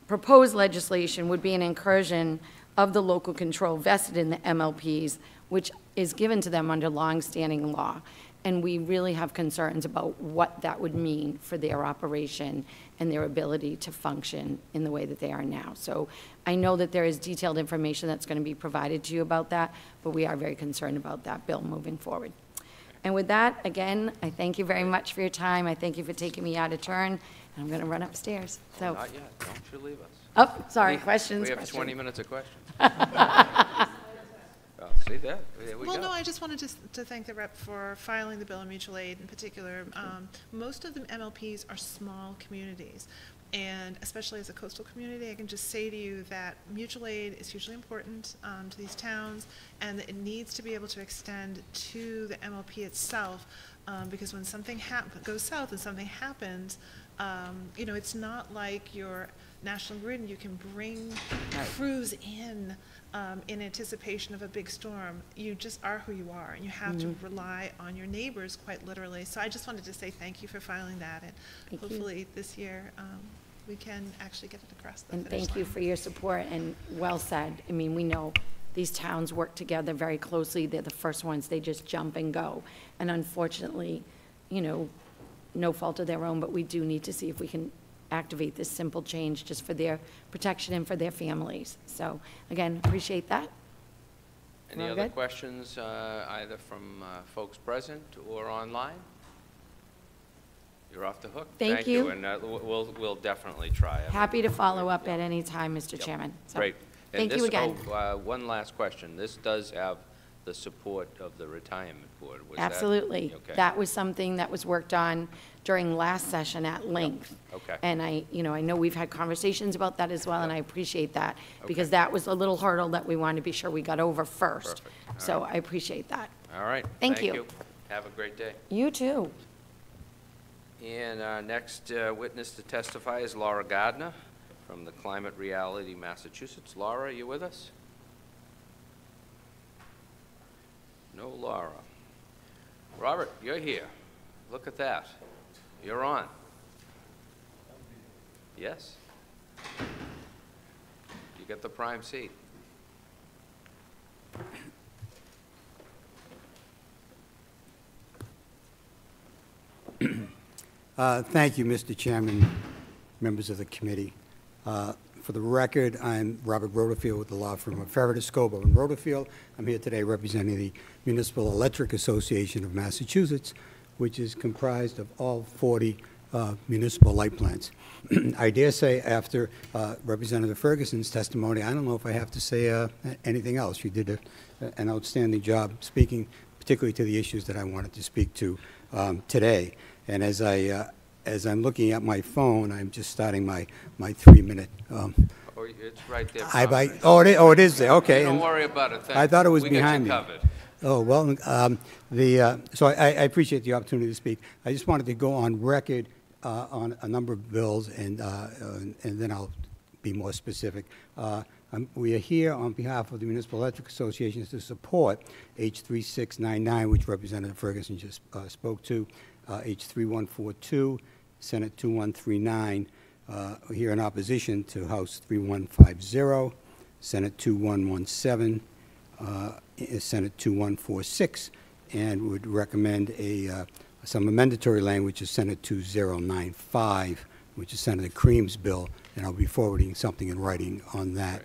proposed legislation would be an incursion of the local control vested in the MLPs, which is given to them under longstanding law. And we really have concerns about what that would mean for their operation and their ability to function in the way that they are now. So I know that there is detailed information that's going to be provided to you about that, but we are very concerned about that bill moving forward. And with that, again, I thank you very much for your time. I thank you for taking me out of turn, and I'm going to run upstairs. So. Not yet. Don't you leave us. Oh, sorry. Questions? We have questions. 20 minutes of questions. See that? There we Well, go. no, I just wanted to thank the rep for filing the bill on mutual aid in particular. Most of the MLPs are small communities. And especially as a coastal community, I can just say to you that mutual aid is hugely important to these towns, and that it needs to be able to extend to the MLP itself, because when something goes south and something happens, you know, it's not like your National Grid and you can bring crews in anticipation of a big storm. You just are who you are, and you have to rely on your neighbors quite literally. So I just wanted to say thank you for filing that, and hopefully this year we can actually get it across the finish line. And thank you for your support, and well said. I mean, we know these towns work together very closely. They're the first ones, they just jump and go. And unfortunately, you know, no fault of their own, but we do need to see if we can activate this simple change just for their protection and for their families. So again, appreciate that. Any We're other good? questions, either from folks present or online? You're off the hook. Thank you. And we'll definitely try it. Happy to follow up at any time, Mr. Chairman. So, Great. And thank you this- again. One last question. This does have the support of the retirement board. Was that- Absolutely. Okay. That was something that was worked on during last session at length. Okay. And I know we've had conversations about that as well, and I appreciate that, because Okay. that was a little hurdle that we wanted to be sure we got over first. Perfect. All So right. I appreciate that. All right. Thank you. Have a great day. You too. And our next witness to testify is Laura Gardner from the Climate Reality, Massachusetts. Laura, are you with us? No Laura. Robert, you're here. Look at that. You're on. Yes. You get the prime seat. Thank you, Mr. Chairman, members of the committee. For the record, I'm Robert Roderfield with the law firm of Ferret, Escobar and Roderfield. I'm here today representing the Municipal Electric Association of Massachusetts, which is comprised of all 40 municipal light plants. I dare say, after Representative Ferguson's testimony, I don't know if I have to say anything else. You did an outstanding job speaking, particularly to the issues that I wanted to speak to today. And as I'm looking at my phone, I'm just starting my 3-minute. Oh, it's right there. It is there. Okay. Don't And worry about it. I thought it was We behind me. got you covered. Oh well. So I appreciate the opportunity to speak. I just wanted to go on record on a number of bills, and then I'll be more specific. We are here on behalf of the Municipal Electric Associations to support H3699, which Representative Ferguson just spoke to, H3142, Senate 2139, here in opposition to House 3150, Senate 2117, Senate 2146, and would recommend some amendatory language to Senate 2095, which is Senator Cream's bill, and I'll be forwarding something in writing on that.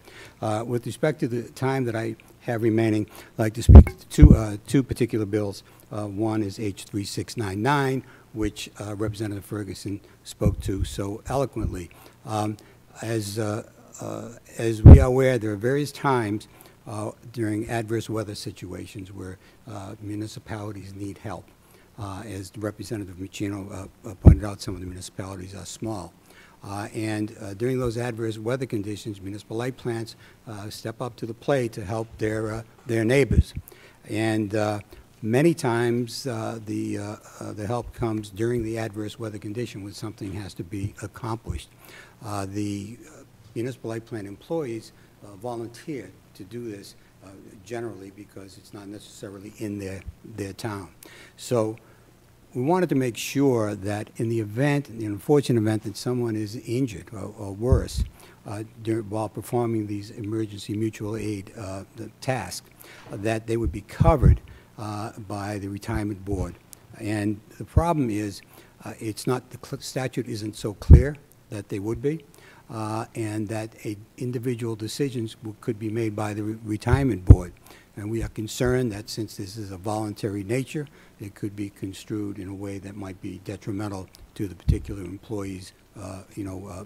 With respect to the time that I have remaining, I'd like to speak to two particular bills. One is H3699, which Representative Ferguson spoke to so eloquently. As we are aware, there are various times during adverse weather situations where municipalities need help. As Representative Machino pointed out, some of the municipalities are small. And during those adverse weather conditions, municipal light plants step up to the plate to help their neighbors. And many times the help comes during the adverse weather condition when something has to be accomplished. The municipal light plant employees volunteer to do this generally because it's not necessarily in their town. So we wanted to make sure that in the unfortunate event that someone is injured or worse while performing these emergency mutual aid tasks, that they would be covered by the retirement board. And the problem is, the statute isn't so clear that they would be, and that individual decisions could be made by the retirement board. And we are concerned that since this is a voluntary nature, it could be construed in a way that might be detrimental to the particular employee's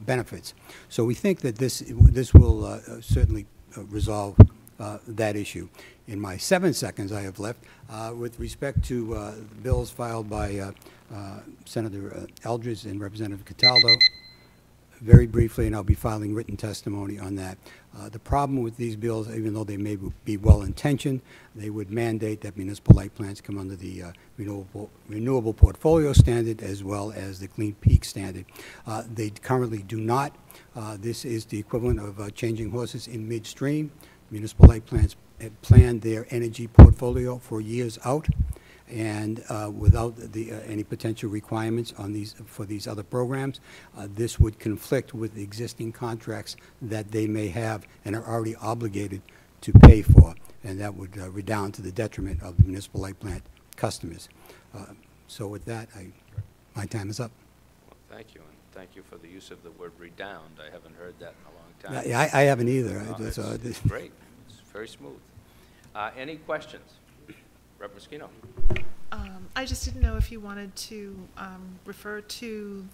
benefits. So we think that this will certainly resolve that issue. In my 7 seconds I have left, with respect to bills filed by Senator Eldridge and Representative Cataldo, very briefly, and I'll be filing written testimony on that. The problem with these bills, even though they may be well-intentioned, they would mandate that municipal light plants come under the renewable portfolio standard as well as the Clean Peak standard. They currently do not. This is the equivalent of changing horses in midstream. Municipal light plants plan their energy portfolio for years out, and without any potential requirements on for these other programs, this would conflict with the existing contracts that they may have and are already obligated to pay for, and that would redound to the detriment of the municipal light plant customers. So with that, my time is up. Well, thank you, and thank you for the use of the word redound. I haven't heard that in a long time. I haven't either. It's great. It's very smooth. Any questions? Rep. Moschino. I just didn't know if you wanted to refer to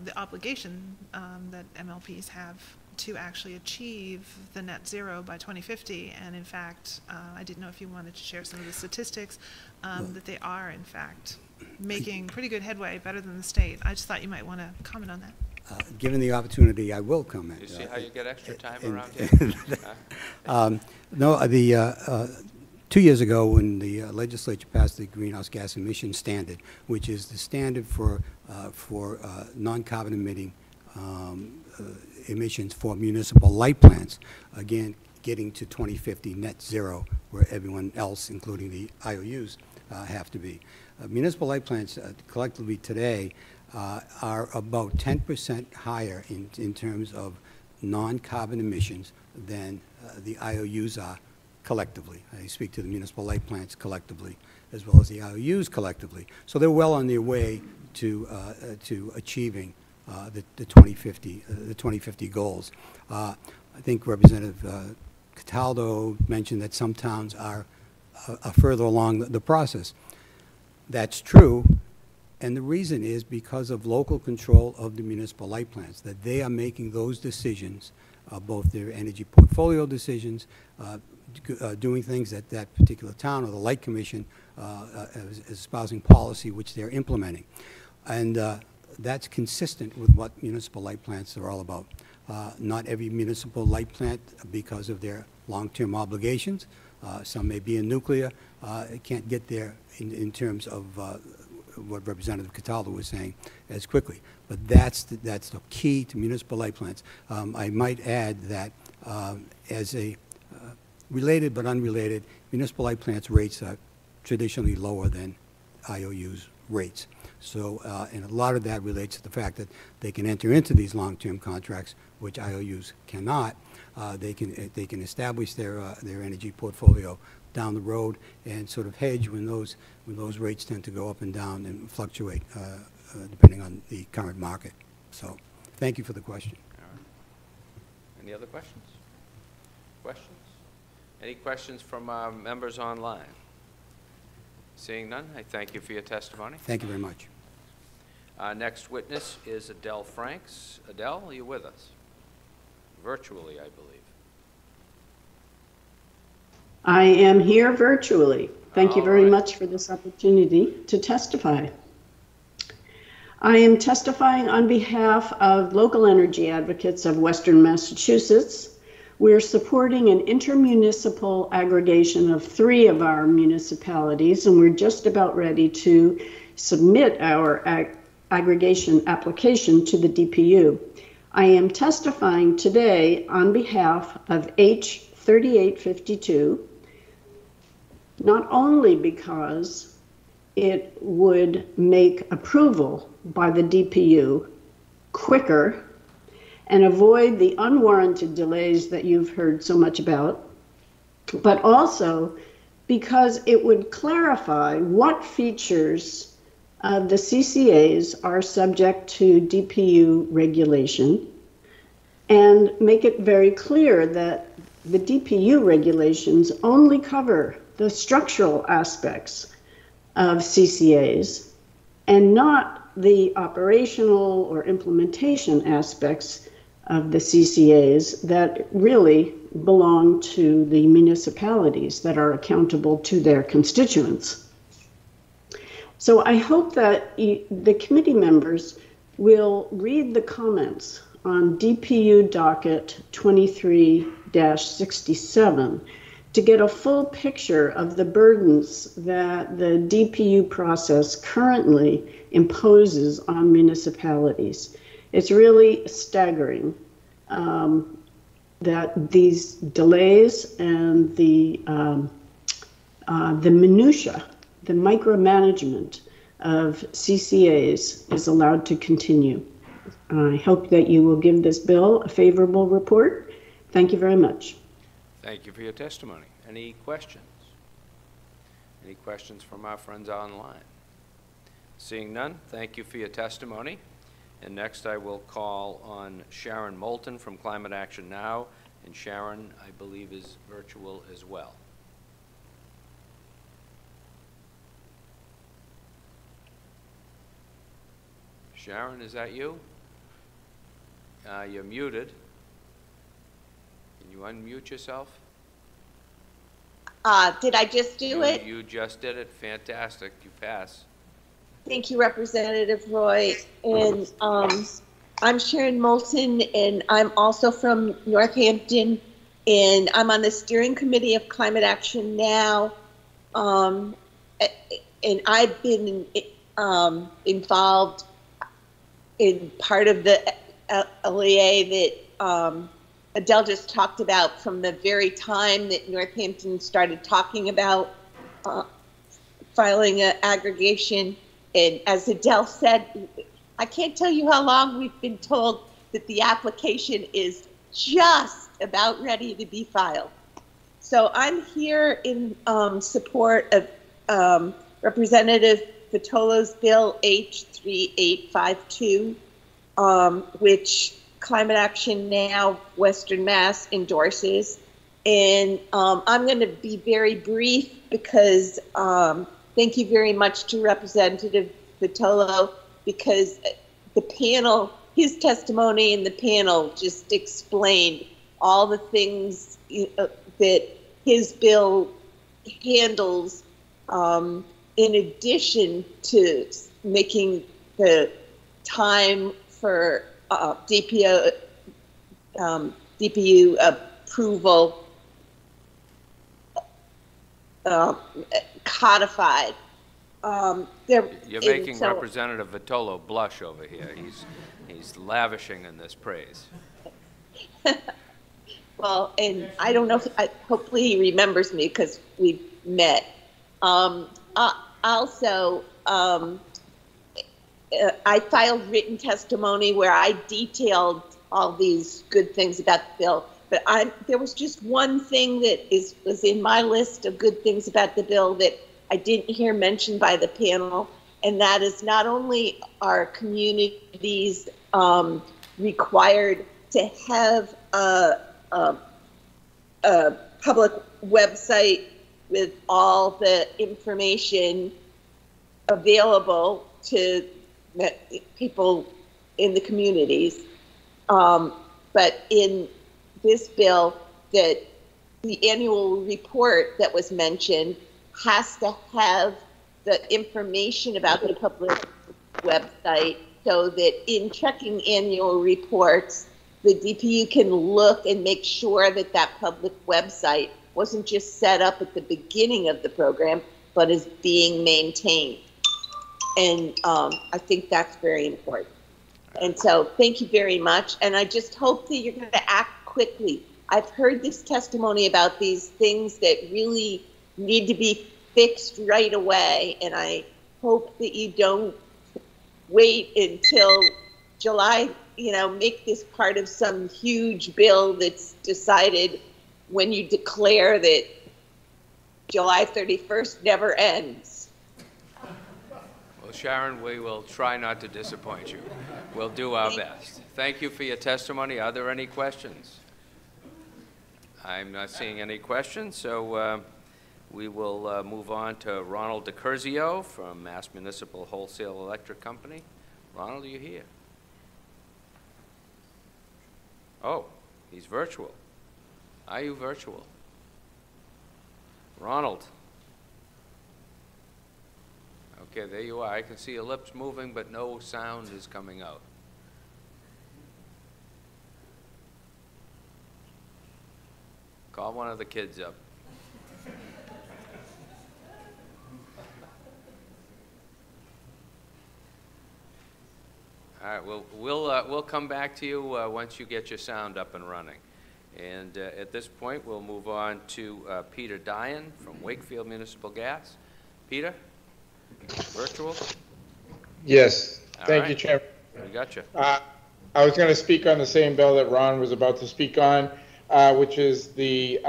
the obligation that MLPs have to actually achieve the net zero by 2050. And in fact, I didn't know if you wanted to share some of the statistics that they are, in fact, making pretty good headway, better than the state. I just thought you might want to comment on that. Given the opportunity, I will comment. You see how you get extra time around here? No, 2 years ago, when the legislature passed the greenhouse gas emission standard, which is the standard for non-carbon emitting emissions for municipal light plants, again, getting to 2050 net zero, where everyone else, including the IOUs, have to be. Municipal light plants collectively today are about 10% higher in terms of non-carbon emissions than the IOUs are collectively. I speak to the municipal light plants collectively, as well as the IOUs collectively. So they're well on their way to achieving the 2050 goals. I think Representative Cataldo mentioned that some towns are further along the process. That's true, and the reason is because of local control of the municipal light plants, that they are making those decisions, both their energy portfolio decisions, doing things that that particular town or the Light Commission is espousing policy which they're implementing. And that's consistent with what municipal light plants are all about. Not every municipal light plant, because of their long-term obligations, some may be in nuclear, can't get there in terms of what Representative Cataldo was saying as quickly. But that's the key to municipal light plants. I might add that as a related but unrelated, municipal light plants rates are traditionally lower than IOUs rates. So, and a lot of that relates to the fact that they can enter into these long-term contracts, which IOUs cannot. They can establish their energy portfolio down the road and sort of hedge when those rates tend to go up and down and fluctuate depending on the current market. So, thank you for the question. All right. Any other questions? Questions? Any questions from our members online? Seeing none, I thank you for your testimony. Thank you very much. Our next witness is Adele Franks. Adele, are you with us? Virtually, I believe. I am here virtually. Thank you very much for this opportunity to testify. I am testifying on behalf of local energy advocates of Western Massachusetts. We're supporting an intermunicipal aggregation of 3 of our municipalities, and we're just about ready to submit our aggregation application to the DPU. I am testifying today on behalf of H 3852, not only because it would make approval by the DPU quicker and avoid the unwarranted delays that you've heard so much about, but also because it would clarify what features of the CCAs are subject to DPU regulation and make it very clear that the DPU regulations only cover the structural aspects of CCAs and not the operational or implementation aspects of the CCAs that really belong to the municipalities that are accountable to their constituents. So I hope that the committee members will read the comments on DPU docket 23-67 to get a full picture of the burdens that the DPU process currently imposes on municipalities. It's really staggering that these delays and the minutia, the micromanagement of CCAs is allowed to continue. I hope that you will give this bill a favorable report. Thank you very much. Thank you for your testimony. Any questions? Any questions from our friends online? Seeing none, thank you for your testimony. And next I will call on Sharon Moulton from Climate Action Now, and Sharon, I believe, is virtual as well. Sharon, is that you? You're muted. Can you unmute yourself? Did I just do it? You just did it. Fantastic. You pass. Thank you, Representative Roy. And I'm Sharon Moulton, and I'm also from Northampton, and I'm on the steering committee of Climate Action Now. And I've been involved in part of the LEA that Adele just talked about from the very time that Northampton started talking about filing an aggregation. And as Adele said, I can't tell you how long we've been told that the application is just about ready to be filed. So I'm here in support of Representative Vitolo's bill H3852, which Climate Action Now Western Mass endorses. And I'm going to be very brief because thank you very much to Representative Vitolo, because the panel, his testimony in the panel just explained all the things that his bill handles, in addition to making the time for DPU approval codified. You're making Representative Vitolo blush over here. He's lavishing in this praise. Well, and I don't know if hopefully he remembers me because we've met. Also, I filed written testimony where I detailed all these good things about the bill. But there was just one thing that was in my list of good things about the bill that I didn't hear mentioned by the panel, and that is not only are communities required to have a public website with all the information available to people in the communities, but in this bill, that the annual report that was mentioned has to have the information about the public website, so that in checking annual reports, the DPU can look and make sure that that public website wasn't just set up at the beginning of the program, but is being maintained. And I think that's very important. And so thank you very much. And I just hope that you're going to act quickly. I've heard this testimony about these things that really need to be fixed right away. And I hope that you don't wait until July, make this part of some huge bill that's decided when you declare that July 31st never ends. Well, Sharon, we will try not to disappoint you. We'll do our best. Thank you for your testimony. Are there any questions? I'm not seeing any questions, so we will move on to Ronald DiCurzio from Mass Municipal Wholesale Electric Company. Ronald, are you here? Oh, he's virtual. Are you virtual? Ronald? Okay, there you are. I can see your lips moving, but no sound is coming out. Call one of the kids up. All right, we'll come back to you once you get your sound up and running. And at this point, we'll move on to Peter Dyan from Wakefield Municipal Gas. Peter, virtual? Yes, thank right. you, Chairman. We got you. I was going to speak on the same bill that Ron was about to speak on, which is the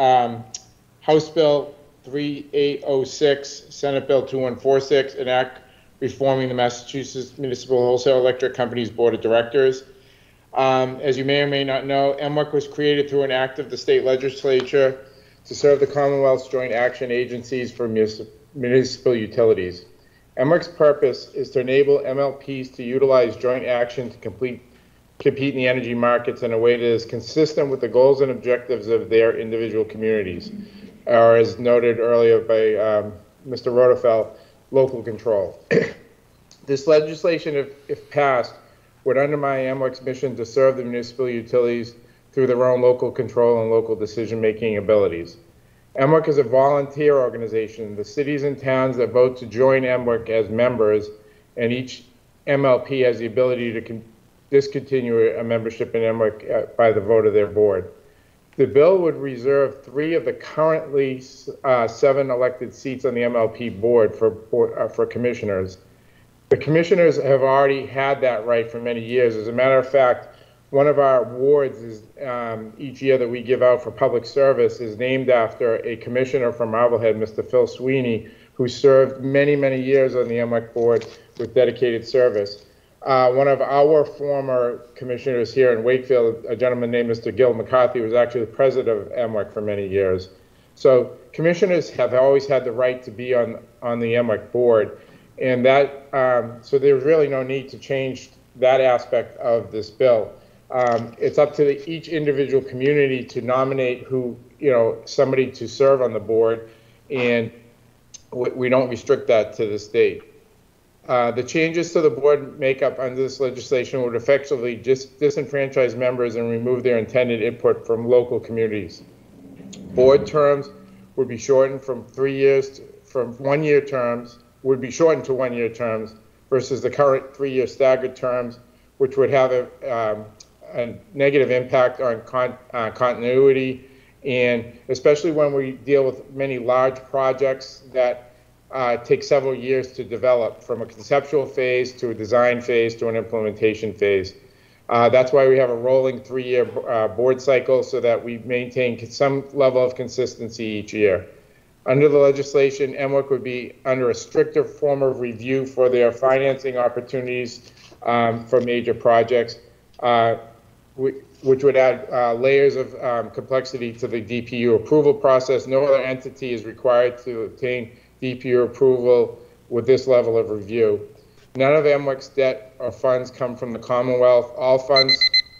House Bill 3806, Senate Bill 2146, an act reforming the Massachusetts Municipal Wholesale Electric Company's Board of Directors. As you may or may not know, MWEC was created through an act of the state legislature to serve the Commonwealth's joint action agencies for municipal utilities. MWEC's purpose is to enable MLPs to utilize joint action to compete in the energy markets in a way that is consistent with the goals and objectives of their individual communities, or as noted earlier by Mr. Rodefeld, local control. This legislation, if passed, would undermine MWEC's mission to serve the municipal utilities through their own local control and local decision-making abilities. MWEC is a volunteer organization. The cities and towns that vote to join MWEC as members, and each MLP has the ability to discontinue a membership in MWEC by the vote of their board. The bill would reserve 3 of the currently 7 elected seats on the MLP board for commissioners. The commissioners have already had that right for many years. As a matter of fact, one of our awards is each year that we give out for public service is named after a commissioner from Marblehead, Mr. Phil Sweeney, who served many, many years on the MWEC board with dedicated service. One of our former commissioners here in Wakefield, a gentleman named Mr. Gil McCarthy, was actually the president of MWEC for many years. So commissioners have always had the right to be on the MWEC board, and that so there's really no need to change that aspect of this bill. It's up to each individual community to nominate somebody to serve on the board, and we don't restrict that to the state. The changes to the board makeup under this legislation would effectively disenfranchise members and remove their intended input from local communities. Board terms would be shortened from 3 years from 1-year terms, would be shortened to 1-year terms versus the current 3-year staggered terms, which would have a negative impact on continuity, and especially when we deal with many large projects that take several years to develop, from a conceptual phase to a design phase to an implementation phase. That's why we have a rolling 3-year board cycle, so that we maintain some level of consistency each year. Under the legislation, MWEC would be under a stricter form of review for their financing opportunities for major projects, which would add layers of complexity to the DPU approval process. No other entity is required to obtain DPU approval with this level of review. None of MWEC's debt or funds come from the Commonwealth. All funds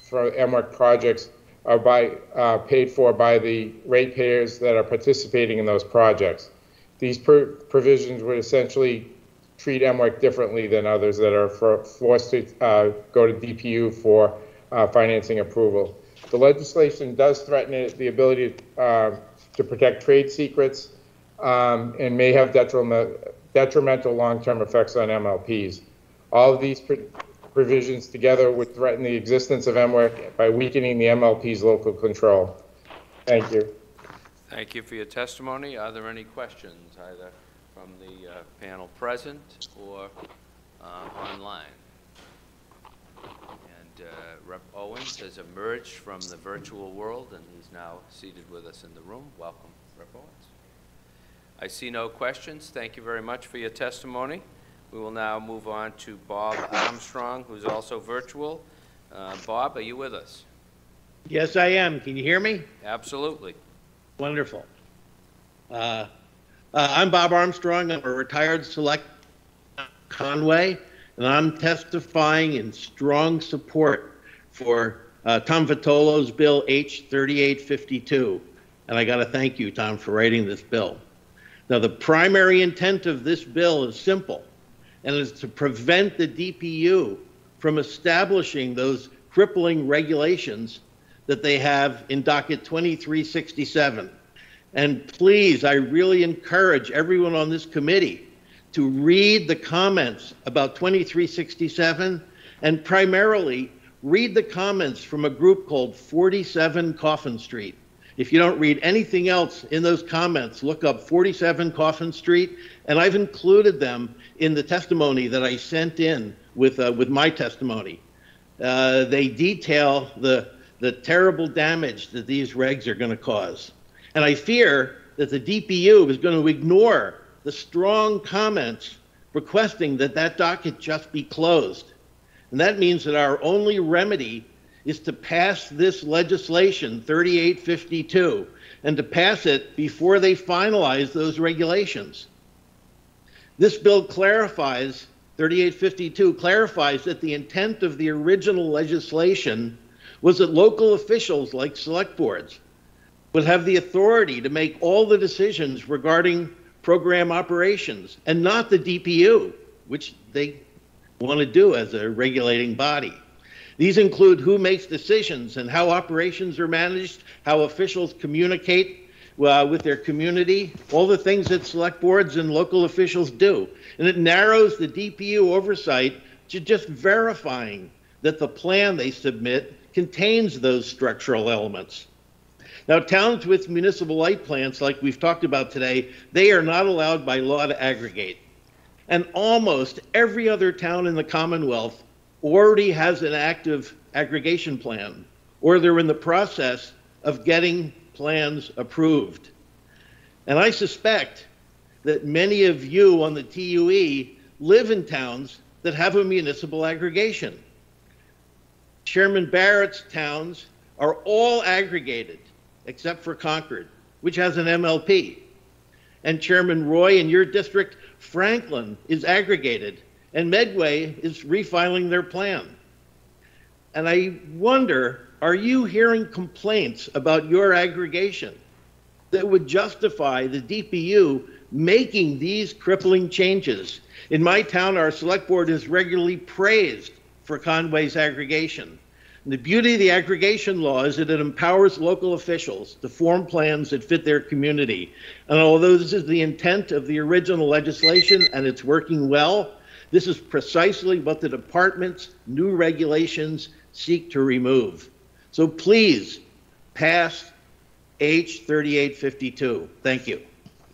for MWEC projects are paid for by the ratepayers that are participating in those projects. These provisions would essentially treat MWEC differently than others that are forced to go to DPU for financing approval. The legislation does threaten the ability to protect trade secrets, and may have detrimental long-term effects on MLPs. All of these provisions together would threaten the existence of MWEC by weakening the MLP's local control. Thank you. Thank you for your testimony. Are there any questions, either from the panel present or online? And Rep. Owens has emerged from the virtual world, and he's now seated with us in the room. Welcome, Rep. Owens. I see no questions. Thank you very much for your testimony. We will now move on to Bob Armstrong, who's also virtual. Bob, are you with us? Yes, I am. Can you hear me? Absolutely. Wonderful. I'm Bob Armstrong. I'm a retired select Conway, and I'm testifying in strong support for Tom Vitolo's Bill H 3852. and I got to thank you, Tom, for writing this bill. Now, the primary intent of this bill is simple, and is to prevent the DPU from establishing those crippling regulations that they have in docket 2367. And please, I really encourage everyone on this committee to read the comments about 2367, and primarily read the comments from a group called 47 Coffin Street. If you don't read anything else in those comments, look up 47 Coffin Street, and I've included them in the testimony that I sent in with my testimony. They detail the terrible damage that these regs are going to cause. And I fear that the DPU is going to ignore the strong comments requesting that that docket just be closed. And that means that our only remedy is to pass this legislation, 3852, and to pass it before they finalize those regulations. This bill clarifies, 3852 clarifies that the intent of the original legislation was that local officials like select boards would have the authority to make all the decisions regarding program operations, and not the DPU, which they want to do as a regulating body. These include who makes decisions and how operations are managed, how officials communicate with their community, all the things that select boards and local officials do. And it narrows the DPU oversight to just verifying that the plan they submit contains those structural elements. Now, towns with municipal light plants, like we've talked about today, they are not allowed by law to aggregate. And almost every other town in the Commonwealth already has an active aggregation plan, or they're in the process of getting plans approved. And I suspect that many of you on the TUE live in towns that have a municipal aggregation. Chairman Barrett's towns are all aggregated, except for Concord, which has an MLP. And Chairman Roy, in your district, Franklin is aggregated, and Medway is refiling their plan. And I wonder, are you hearing complaints about your aggregation that would justify the DPU making these crippling changes? In my town, our select board is regularly praised for Conway's aggregation. And the beauty of the aggregation law is that it empowers local officials to form plans that fit their community. And although this is the intent of the original legislation and it's working well, this is precisely what the department's new regulations seek to remove. So please pass H 3852. Thank you.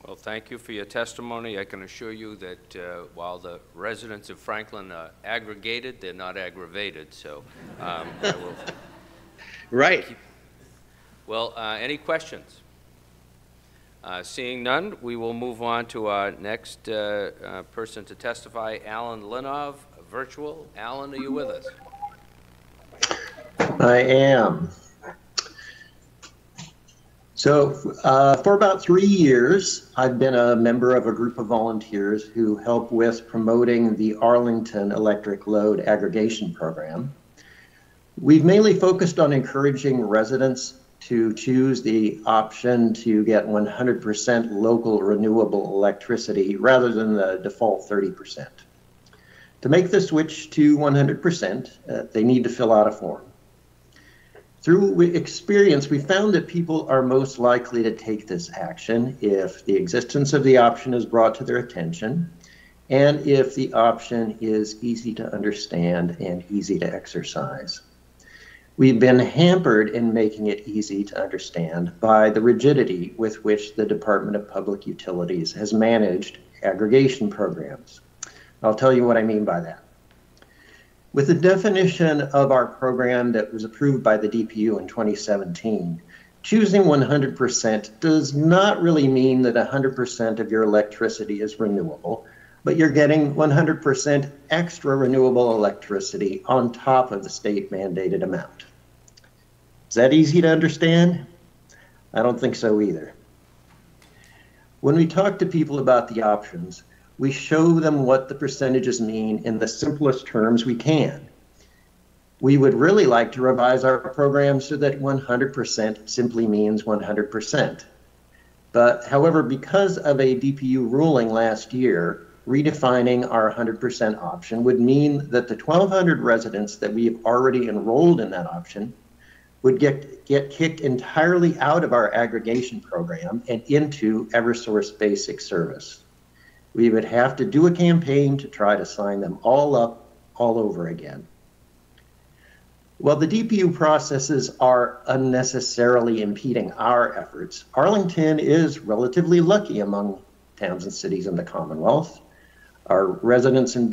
Well, thank you for your testimony. I can assure you that while the residents of Franklin are aggregated, they're not aggravated. So I will. Right. Well, any questions? Seeing none, we will move on to our next person to testify, Alan Linov, virtual. Alan, are you with us? I am. So for about 3 years, I've been a member of a group of volunteers who help with promoting the Arlington Electric Load Aggregation Program. We've mainly focused on encouraging residents to choose the option to get 100% local renewable electricity rather than the default 30%. To make the switch to 100%, they need to fill out a form. Through experience, we found that people are most likely to take this action if the existence of the option is brought to their attention, and if the option is easy to understand and easy to exercise. We've been hampered in making it easy to understand by the rigidity with which the Department of Public Utilities has managed aggregation programs. I'll tell you what I mean by that. With the definition of our program that was approved by the DPU in 2017, choosing 100% does not really mean that 100% of your electricity is renewable, but you're getting 100% extra renewable electricity on top of the state mandated amount. Is that easy to understand? I don't think so either. When we talk to people about the options, we show them what the percentages mean in the simplest terms we can. We would really like to revise our program so that 100% simply means 100%. But however, because of a DPU ruling last year, redefining our 100% option would mean that the 1,200 residents that we have already enrolled in that option would get kicked entirely out of our aggregation program and into Eversource basic service. We would have to do a campaign to try to sign them all up all over again. While the DPU processes are unnecessarily impeding our efforts, Arlington is relatively lucky among towns and cities in the Commonwealth. Our residents and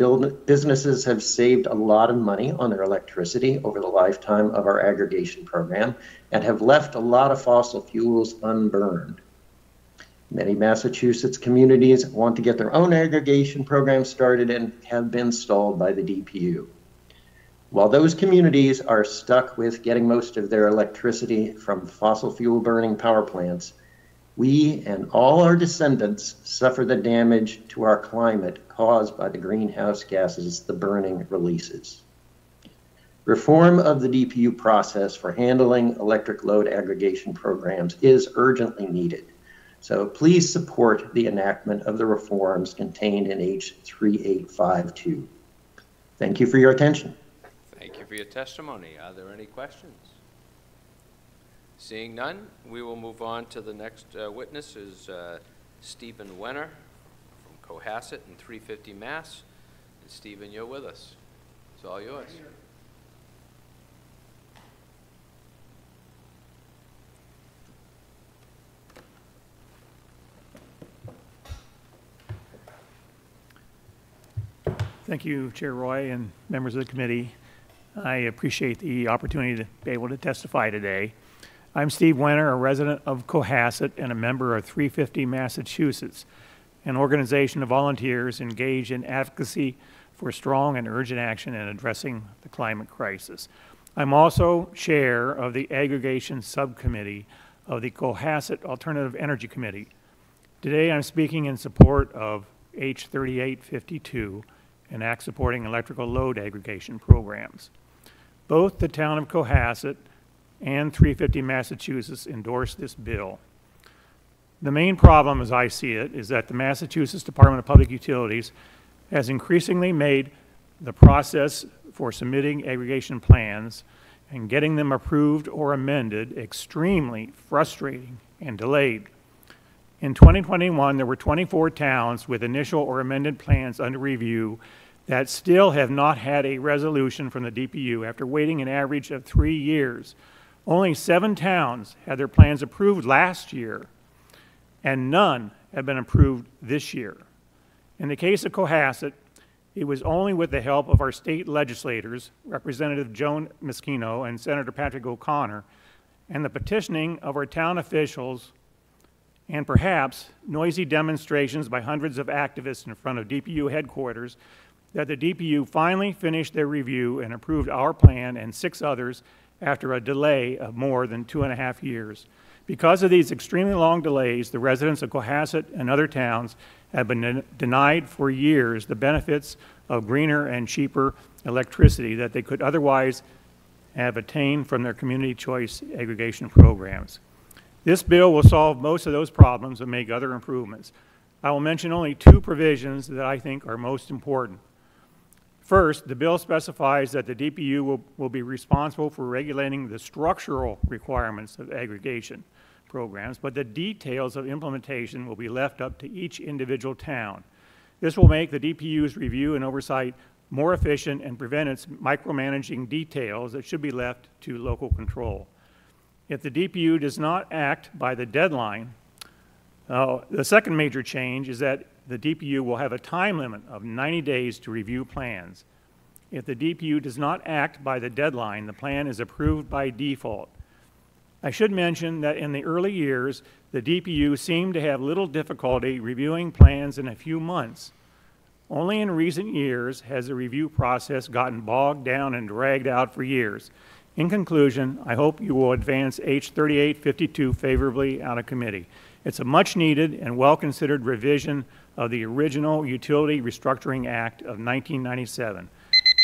businesses have saved a lot of money on their electricity over the lifetime of our aggregation program and have left a lot of fossil fuels unburned. Many Massachusetts communities want to get their own aggregation program started and have been stalled by the DPU. While those communities are stuck with getting most of their electricity from fossil fuel burning power plants, we and all our descendants suffer the damage to our climate caused by the greenhouse gases the burning releases. Reform of the DPU process for handling electric load aggregation programs is urgently needed. So please support the enactment of the reforms contained in H 3852. Thank you for your attention. Thank you for your testimony. Are there any questions? Seeing none, we will move on to the next witness is Stephen Wenner from Cohasset in 350 Mass. And Stephen, you're with us. It's all yours. Thank you, Chair Roy and members of the committee. I appreciate the opportunity to be able to testify today. I'm Steve Wenner, a resident of Cohasset and a member of 350 Massachusetts, an organization of volunteers engaged in advocacy for strong and urgent action in addressing the climate crisis. I'm also chair of the aggregation subcommittee of the Cohasset Alternative Energy Committee. Today I'm speaking in support of H 3852, an act supporting electrical load aggregation programs. Both the town of Cohasset and 350 Massachusetts endorsed this bill. The main problem, as I see it, is that the Massachusetts Department of Public Utilities has increasingly made the process for submitting aggregation plans and getting them approved or amended extremely frustrating and delayed. In 2021, there were 24 towns with initial or amended plans under review that still have not had a resolution from the DPU after waiting an average of 3 years. Only 7 towns had their plans approved last year, and none have been approved this year. In the case of Cohasset, it was only with the help of our state legislators, Representative Joan Moschino and Senator Patrick O'Connor, and the petitioning of our town officials, and perhaps noisy demonstrations by hundreds of activists in front of DPU headquarters, that the DPU finally finished their review and approved our plan and 6 others after a delay of more than 2.5 years. Because of these extremely long delays, the residents of Cohasset and other towns have been denied for years the benefits of greener and cheaper electricity that they could otherwise have attained from their community choice aggregation programs. This bill will solve most of those problems and make other improvements. I will mention only 2 provisions that I think are most important. First, the bill specifies that the DPU will be responsible for regulating the structural requirements of aggregation programs, but the details of implementation will be left up to each individual town. This will make the DPU's review and oversight more efficient and prevent its micromanaging details that should be left to local control. If the DPU does not act by the deadline, the second major change is that the DPU will have a time limit of 90 days to review plans. If the DPU does not act by the deadline, the plan is approved by default. I should mention that in the early years, the DPU seemed to have little difficulty reviewing plans in a few months. Only in recent years has the review process gotten bogged down and dragged out for years. In conclusion, I hope you will advance H 3852 favorably out of committee. It's a much-needed and well-considered revision of the original Utility Restructuring Act of 1997.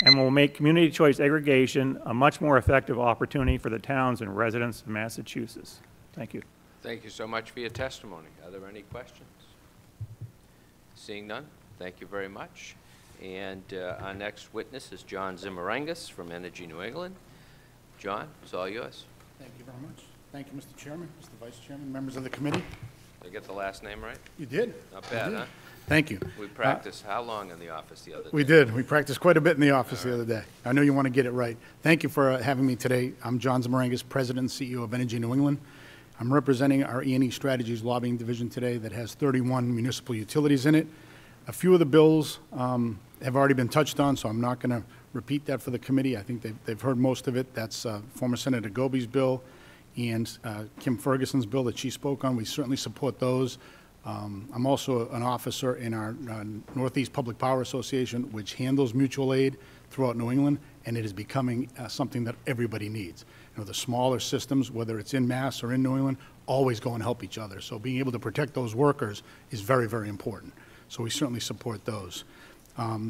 and will make community choice aggregation a much more effective opportunity for the towns and residents of Massachusetts. Thank you. Thank you so much for your testimony. Are there any questions? Seeing none, thank you very much. And our next witness is John Zimmerangis from Energy New England. John, it's all yours. Thank you very much. Thank you, Mr. Chairman, Mr. Vice Chairman, members of the committee. Did I get the last name right? You did. Not bad, huh? Thank you. We practiced how long in the office the other day? We did. We practiced quite a bit in the office the other day. I know you want to get it right. Thank you for having me today. I'm John Zimmerangis, President and CEO of Energy New England. I'm representing our E&E Strategies Lobbying Division today that has 31 municipal utilities in it. A few of the bills have already been touched on, so I'm not going to repeat that for the committee. I think they've heard most of it. That's former Senator Goby's bill and Kim Ferguson's bill that she spoke on. We certainly support those. I'm also an officer in our Northeast Public Power Association, which handles mutual aid throughout New England, and it is becoming something that everybody needs. You know, the smaller systems, whether it's in Mass or in New England, always go and help each other. So being able to protect those workers is very, very important. So we certainly support those.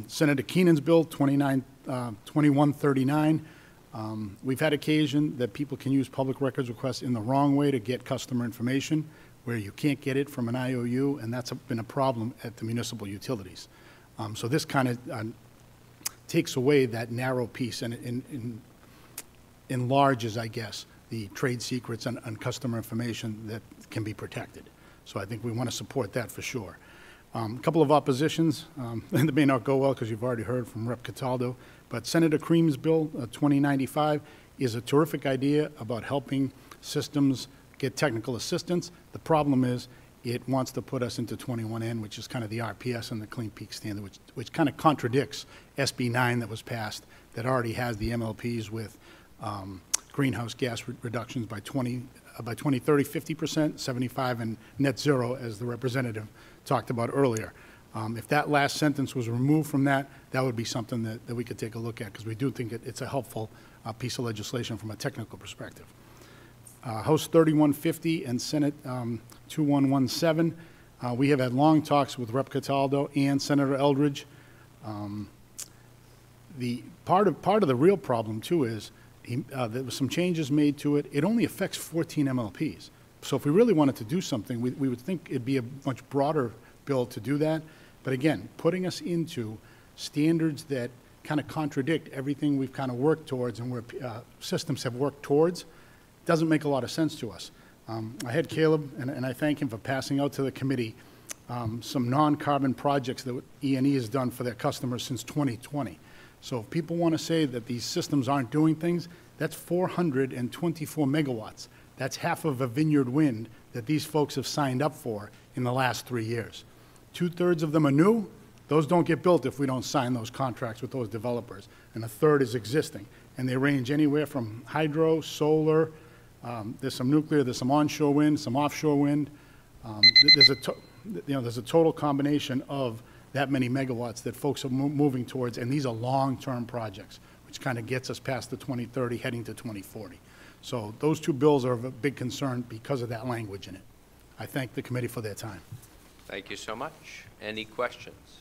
Senator Keenan's bill, 2139, we've had occasion that people can use public records requests in the wrong way to get customer information, where you can't get it from an IOU, and that's been a problem at the municipal utilities. So this kind of takes away that narrow piece and enlarges, I guess, the trade secrets and customer information that can be protected. So I think we want to support that for sure. A couple of oppositions, and they may not go well because you've already heard from Rep. Cataldo, but Senator Cream's bill, 2095, is a terrific idea about helping systems get technical assistance. The problem is it wants to put us into 21N, which is kind of the RPS and the Clean Peak standard, which kind of contradicts SB 9 that was passed that already has the MLPs with greenhouse gas reductions by 2030, 50%, 75, and net zero, as the representative talked about earlier. If that last sentence was removed from that, that would be something that we could take a look at, because we do think it's a helpful piece of legislation from a technical perspective. House 3150 and Senate 2117, we have had long talks with Rep. Cataldo and Senator Eldridge. The part of the real problem too is there was some changes made to it. It only affects 14 MLPs. So if we really wanted to do something, we would think it'd be a much broader bill to do that. But again, putting us into standards that kind of contradict everything we've kind of worked towards and where systems have worked towards doesn't make a lot of sense to us. I had Caleb, and I thank him for passing out to the committee some non-carbon projects that E&E has done for their customers since 2020. So if people want to say that these systems aren't doing things, that's 424 megawatts. That's half of a Vineyard Wind that these folks have signed up for in the last 3 years. 2/3 of them are new. Those don't get built if we don't sign those contracts with those developers. And a third is existing. And they range anywhere from hydro, solar, there's some nuclear, there's some onshore wind, some offshore wind. There's a total combination of that many megawatts that folks are moving towards, and these are long-term projects, which kind of gets us past the 2030, heading to 2040. So those two bills are of a big concern because of that language in it. I thank the committee for their time. Thank you so much. Any questions?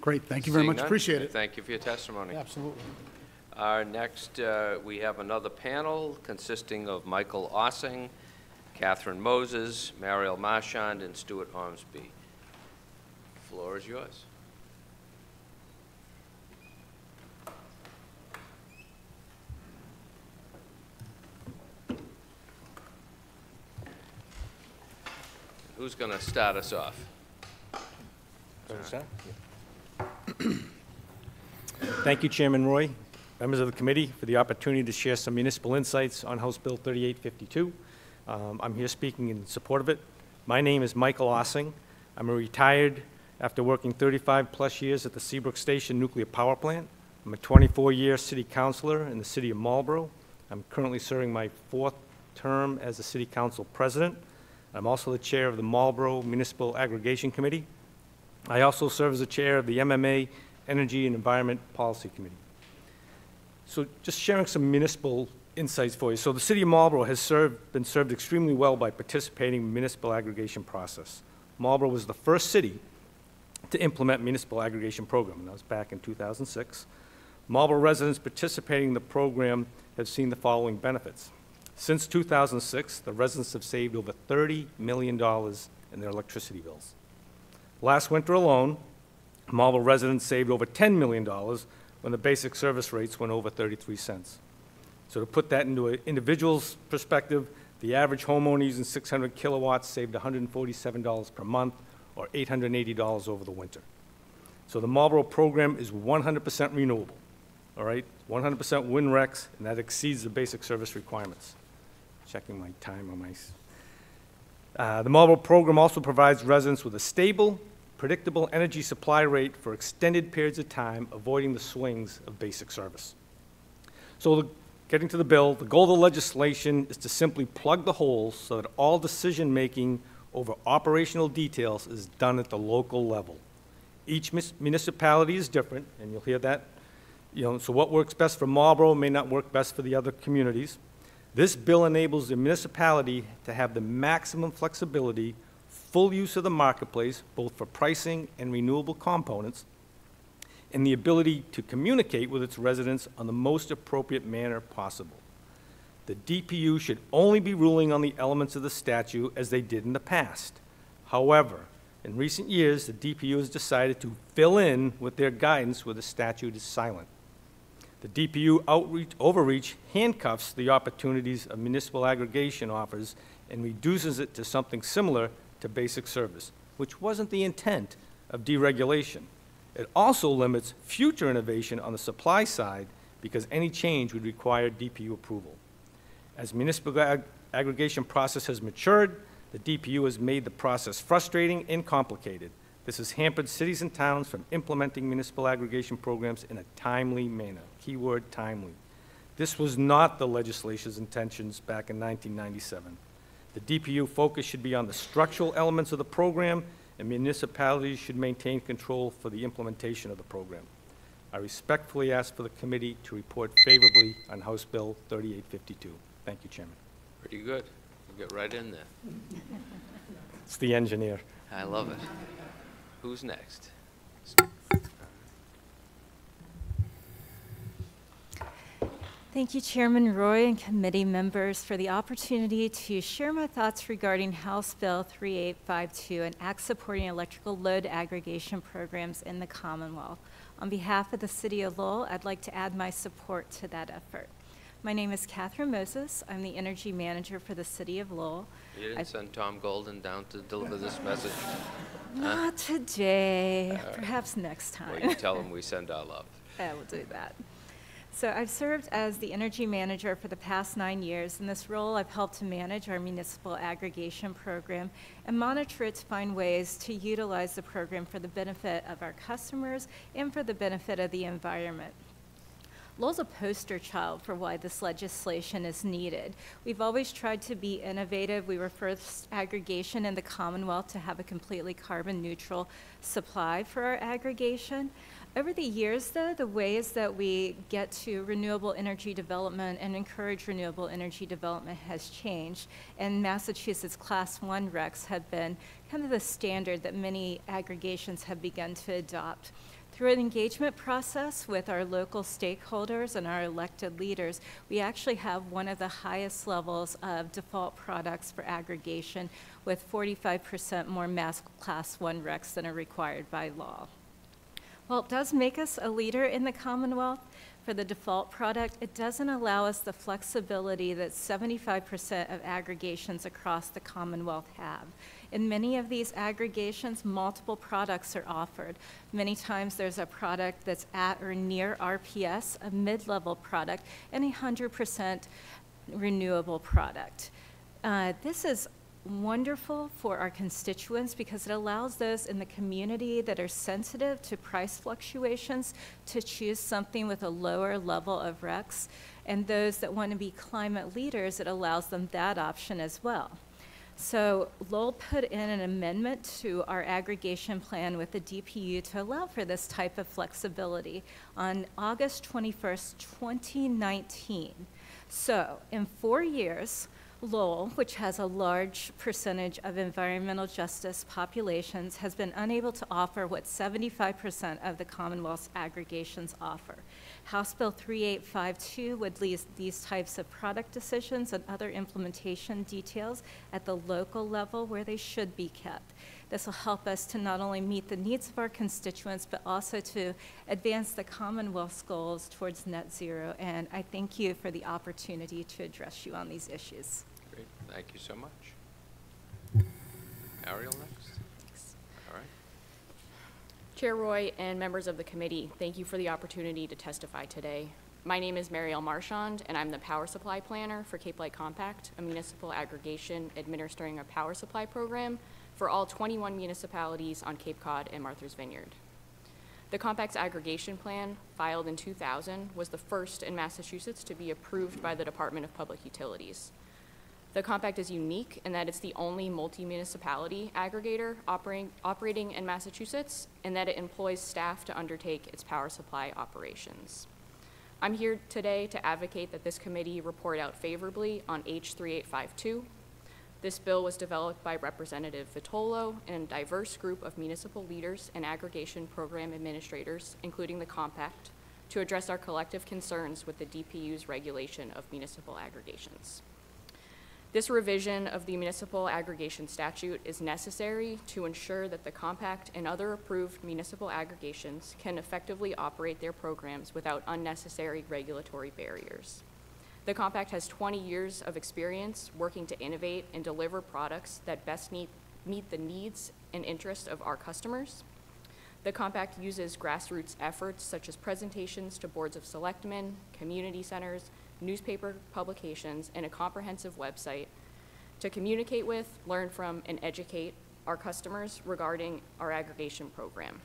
Great, thank you very much. None, appreciate it. Thank you for your testimony. Absolutely. Our next, we have another panel consisting of Michael Ossing, Catherine Moses, Mariel Marchand, and Stuart Ormsby. The floor is yours. Who's going to start us off? Thank you, Chairman Roy, members of the committee, for the opportunity to share some municipal insights on House Bill 3852. I'm here speaking in support of it. My name is Michael Ossing. I'm a retired after working 35+ years at the Seabrook Station Nuclear Power Plant. I'm a 24-year city councilor in the city of Marlborough. I'm currently serving my 4th term as the city council president. I'm also the chair of the Marlborough Municipal Aggregation Committee. I also serve as the chair of the MMA Energy and Environment Policy Committee. So just sharing some municipal insights for you. So the city of Marlborough has been served extremely well by participating in the municipal aggregation process. Marlborough was the first city to implement municipal aggregation program, and that was back in 2006. Marlborough residents participating in the program have seen the following benefits. Since 2006, the residents have saved over $30 million in their electricity bills. Last winter alone, Marlborough residents saved over $10 million when the basic service rates went over 33 cents. So to put that into an individual's perspective, the average homeowner using 600 kilowatts saved $147 per month, or $880 over the winter. So the Marlborough program is 100% renewable, all right? 100% wind RECs, and that exceeds the basic service requirements. Checking my time on my... the Marlborough program also provides residents with a stable, predictable energy supply rate for extended periods of time, avoiding the swings of basic service. So getting to the bill, the goal of the legislation is to simply plug the holes so that all decision-making over operational details is done at the local level. Each municipality is different, and you'll hear that. So what works best for Marlborough may not work best for the other communities. This bill enables the municipality to have the maximum flexibility, full use of the marketplace, both for pricing and renewable components, and the ability to communicate with its residents on the most appropriate manner possible. The DPU should only be ruling on the elements of the statute as they did in the past. However, in recent years, the DPU has decided to fill in with their guidance where the statute is silent. The DPU overreach handcuffs the opportunities of municipal aggregation offers and reduces it to something similar to basic service, which wasn't the intent of deregulation. It also limits future innovation on the supply side because any change would require DPU approval. As municipal aggregation process has matured, the DPU has made the process frustrating and complicated. This has hampered cities and towns from implementing municipal aggregation programs in a timely manner. Keyword timely. This was not the legislation's intentions back in 1997. The DPU focus should be on the structural elements of the program, and municipalities should maintain control for the implementation of the program. I respectfully ask for the committee to report favorably on House Bill 3852. Thank you, Chairman. Pretty good. We'll get right in there. It's the engineer. I love it. Who's next? Thank you, Chairman Roy and committee members, for the opportunity to share my thoughts regarding House Bill 3852 and Act supporting electrical load aggregation programs in the Commonwealth. On behalf of the City of Lowell, I'd like to add my support to that effort. My name is Catherine Moses. I'm the Energy Manager for the City of Lowell. You didn't send Tom Golden down to deliver this message? Not today. Perhaps next time. Well, you tell him we send our love. I will do that. So I've served as the Energy Manager for the past 9 years. In this role, I've helped to manage our municipal aggregation program and monitor it to find ways to utilize the program for the benefit of our customers and for the benefit of the environment. Lowell's a poster child for why this legislation is needed. We've always tried to be innovative. We were first aggregation in the Commonwealth to have a completely carbon neutral supply for our aggregation. Over the years, though, the ways that we get to renewable energy development and encourage renewable energy development has changed, and Massachusetts Class 1 RECs have been kind of the standard that many aggregations have begun to adopt. Through an engagement process with our local stakeholders and our elected leaders, we actually have one of the highest levels of default products for aggregation, with 45% more Mass Class 1 RECs than are required by law. While it does make us a leader in the Commonwealth for the default product, it doesn't allow us the flexibility that 75% of aggregations across the Commonwealth have. In many of these aggregations, multiple products are offered. Many times there's a product that's at or near RPS, a mid-level product, and a 100% renewable product. This is wonderful for our constituents because it allows those in the community that are sensitive to price fluctuations to choose something with a lower level of RECs, and those that want to be climate leaders, it allows them that option as well. So Lowell put in an amendment to our aggregation plan with the DPU to allow for this type of flexibility on August 21st, 2019. So in 4 years, Lowell, which has a large percentage of environmental justice populations, has been unable to offer what 75% of the Commonwealth's aggregations offer. House Bill 3852 would leave these types of product decisions and other implementation details at the local level where they should be kept. This will help us to not only meet the needs of our constituents, but also to advance the Commonwealth's goals towards net zero. And I thank you for the opportunity to address you on these issues. Great, thank you so much. Ariel next. Thanks. All right. Chair Roy and members of the committee, thank you for the opportunity to testify today. My name is Marielle Marchand, and I'm the Power Supply Planner for Cape Light Compact, a municipal aggregation administering a power supply program for all 21 municipalities on Cape Cod and Martha's Vineyard. The Compact's aggregation plan, filed in 2000, was the first in Massachusetts to be approved by the Department of Public Utilities. The Compact is unique in that it's the only multi-municipality aggregator operating in Massachusetts, and that it employs staff to undertake its power supply operations. I'm here today to advocate that this committee report out favorably on H3852. This bill was developed by Representative Vitolo and a diverse group of municipal leaders and aggregation program administrators, including the Compact, to address our collective concerns with the DPU's regulation of municipal aggregations. This revision of the municipal aggregation statute is necessary to ensure that the Compact and other approved municipal aggregations can effectively operate their programs without unnecessary regulatory barriers. The Compact has 20 years of experience working to innovate and deliver products that best meet the needs and interests of our customers. The Compact uses grassroots efforts such as presentations to boards of selectmen, community centers, newspaper publications, and a comprehensive website to communicate with, learn from, and educate our customers regarding our aggregation program.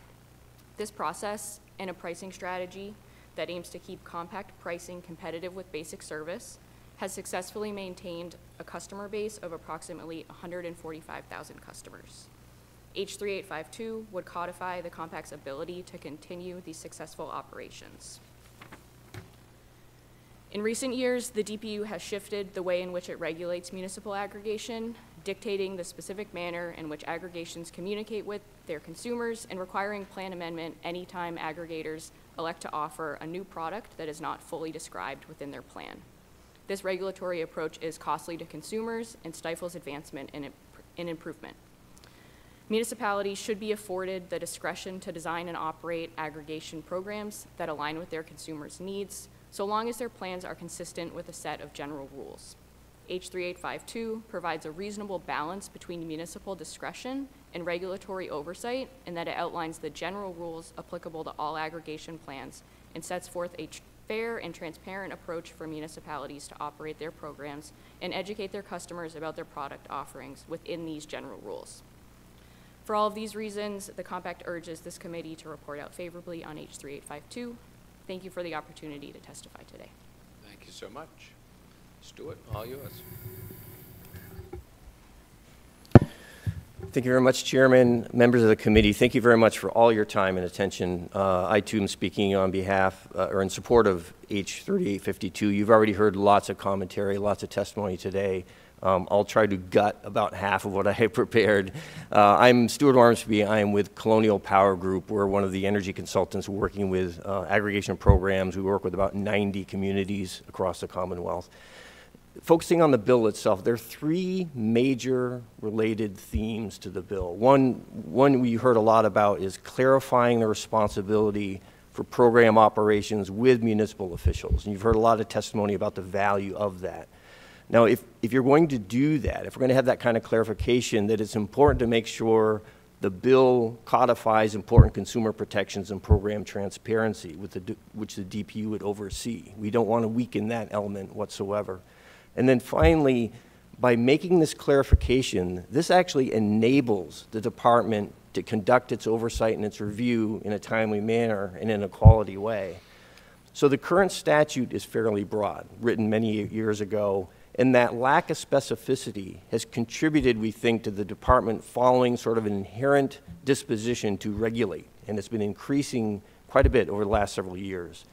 This process and a pricing strategy that aims to keep compact pricing competitive with basic service has successfully maintained a customer base of approximately 145,000 customers. H3852 would codify the compact's ability to continue these successful operations. In recent years, the DPU has shifted the way in which it regulates municipal aggregation, dictating the specific manner in which aggregations communicate with their consumers and requiring plan amendment anytime aggregators elect to offer a new product that is not fully described within their plan. This regulatory approach is costly to consumers and stifles advancement and improvement. Municipalities should be afforded the discretion to design and operate aggregation programs that align with their consumers' needs, so long as their plans are consistent with a set of general rules. H3852 provides a reasonable balance between municipal discretion and regulatory oversight in that it outlines the general rules applicable to all aggregation plans and sets forth a fair and transparent approach for municipalities to operate their programs and educate their customers about their product offerings within these general rules. For all of these reasons, the Compact urges this committee to report out favorably on H3852. Thank you for the opportunity to testify today. Thank you so much. Stuart, all yours. Thank you very much, Chairman, members of the committee. Thank you very much for all your time and attention. I, too, am speaking on behalf or in support of H3852. You've already heard lots of commentary, lots of testimony today. I'll try to gut about half of what I have prepared. I'm Stuart Ormsby. I am with Colonial Power Group. We're one of the energy consultants working with aggregation programs. We work with about 90 communities across the Commonwealth. Focusing on the bill itself, there are three major related themes to the bill. One we heard a lot about is clarifying the responsibility for program operations with municipal officials. And you've heard a lot of testimony about the value of that. Now, if you're going to do that, if we're going to have that kind of clarification, that it's important to make sure the bill codifies important consumer protections and program transparency, which the DPU would oversee. We don't want to weaken that element whatsoever. And then finally, by making this clarification, this actually enables the department to conduct its oversight and its review in a timely manner and in a quality way. So the current statute is fairly broad, written many years ago, and that lack of specificity has contributed, we think, to the department following sort of an inherent disposition to regulate, and it's been increasing quite a bit over the last several years.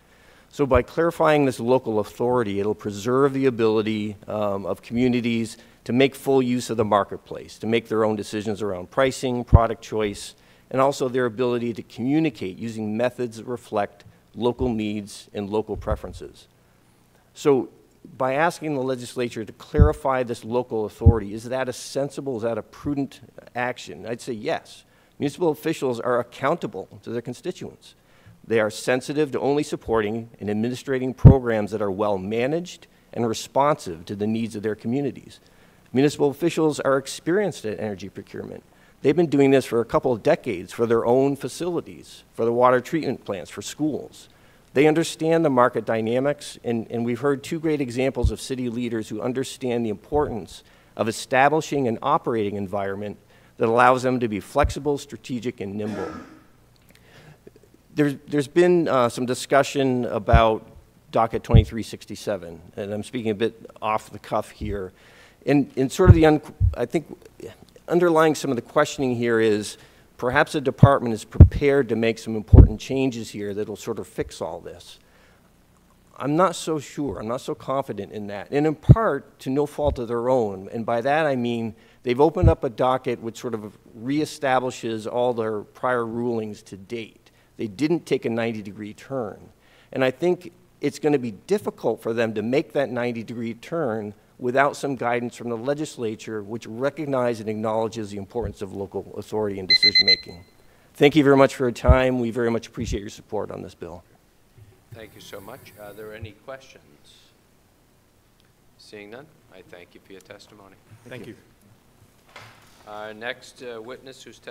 So by clarifying this local authority, it'll preserve the ability of communities to make full use of the marketplace, to make their own decisions around pricing, product choice, and also their ability to communicate using methods that reflect local needs and local preferences. So by asking the legislature to clarify this local authority, is that a sensible, is that a prudent action? I'd say yes. Municipal officials are accountable to their constituents. They are sensitive to only supporting and administrating programs that are well managed and responsive to the needs of their communities. Municipal officials are experienced at energy procurement. They've been doing this for a couple of decades for their own facilities, for the water treatment plants, for schools. They understand the market dynamics, and we've heard two great examples of city leaders who understand the importance of establishing an operating environment that allows them to be flexible, strategic, and nimble. There's been some discussion about docket 2367, and I'm speaking a bit off the cuff here. And sort of I think underlying some of the questioning here is perhaps the department is prepared to make some important changes here that will sort of fix all this. I'm not so sure. I'm not so confident in that. And in part, to no fault of their own. And by that I mean they've opened up a docket which sort of reestablishes all their prior rulings to date. They didn't take a 90-degree turn. And I think it's going to be difficult for them to make that 90-degree turn without some guidance from the legislature, which recognizes and acknowledges the importance of local authority and decision-making. Thank you very much for your time. We very much appreciate your support on this bill. Thank you so much. Are there any questions? Seeing none, I thank you for your testimony. Thank you. Our next witness who's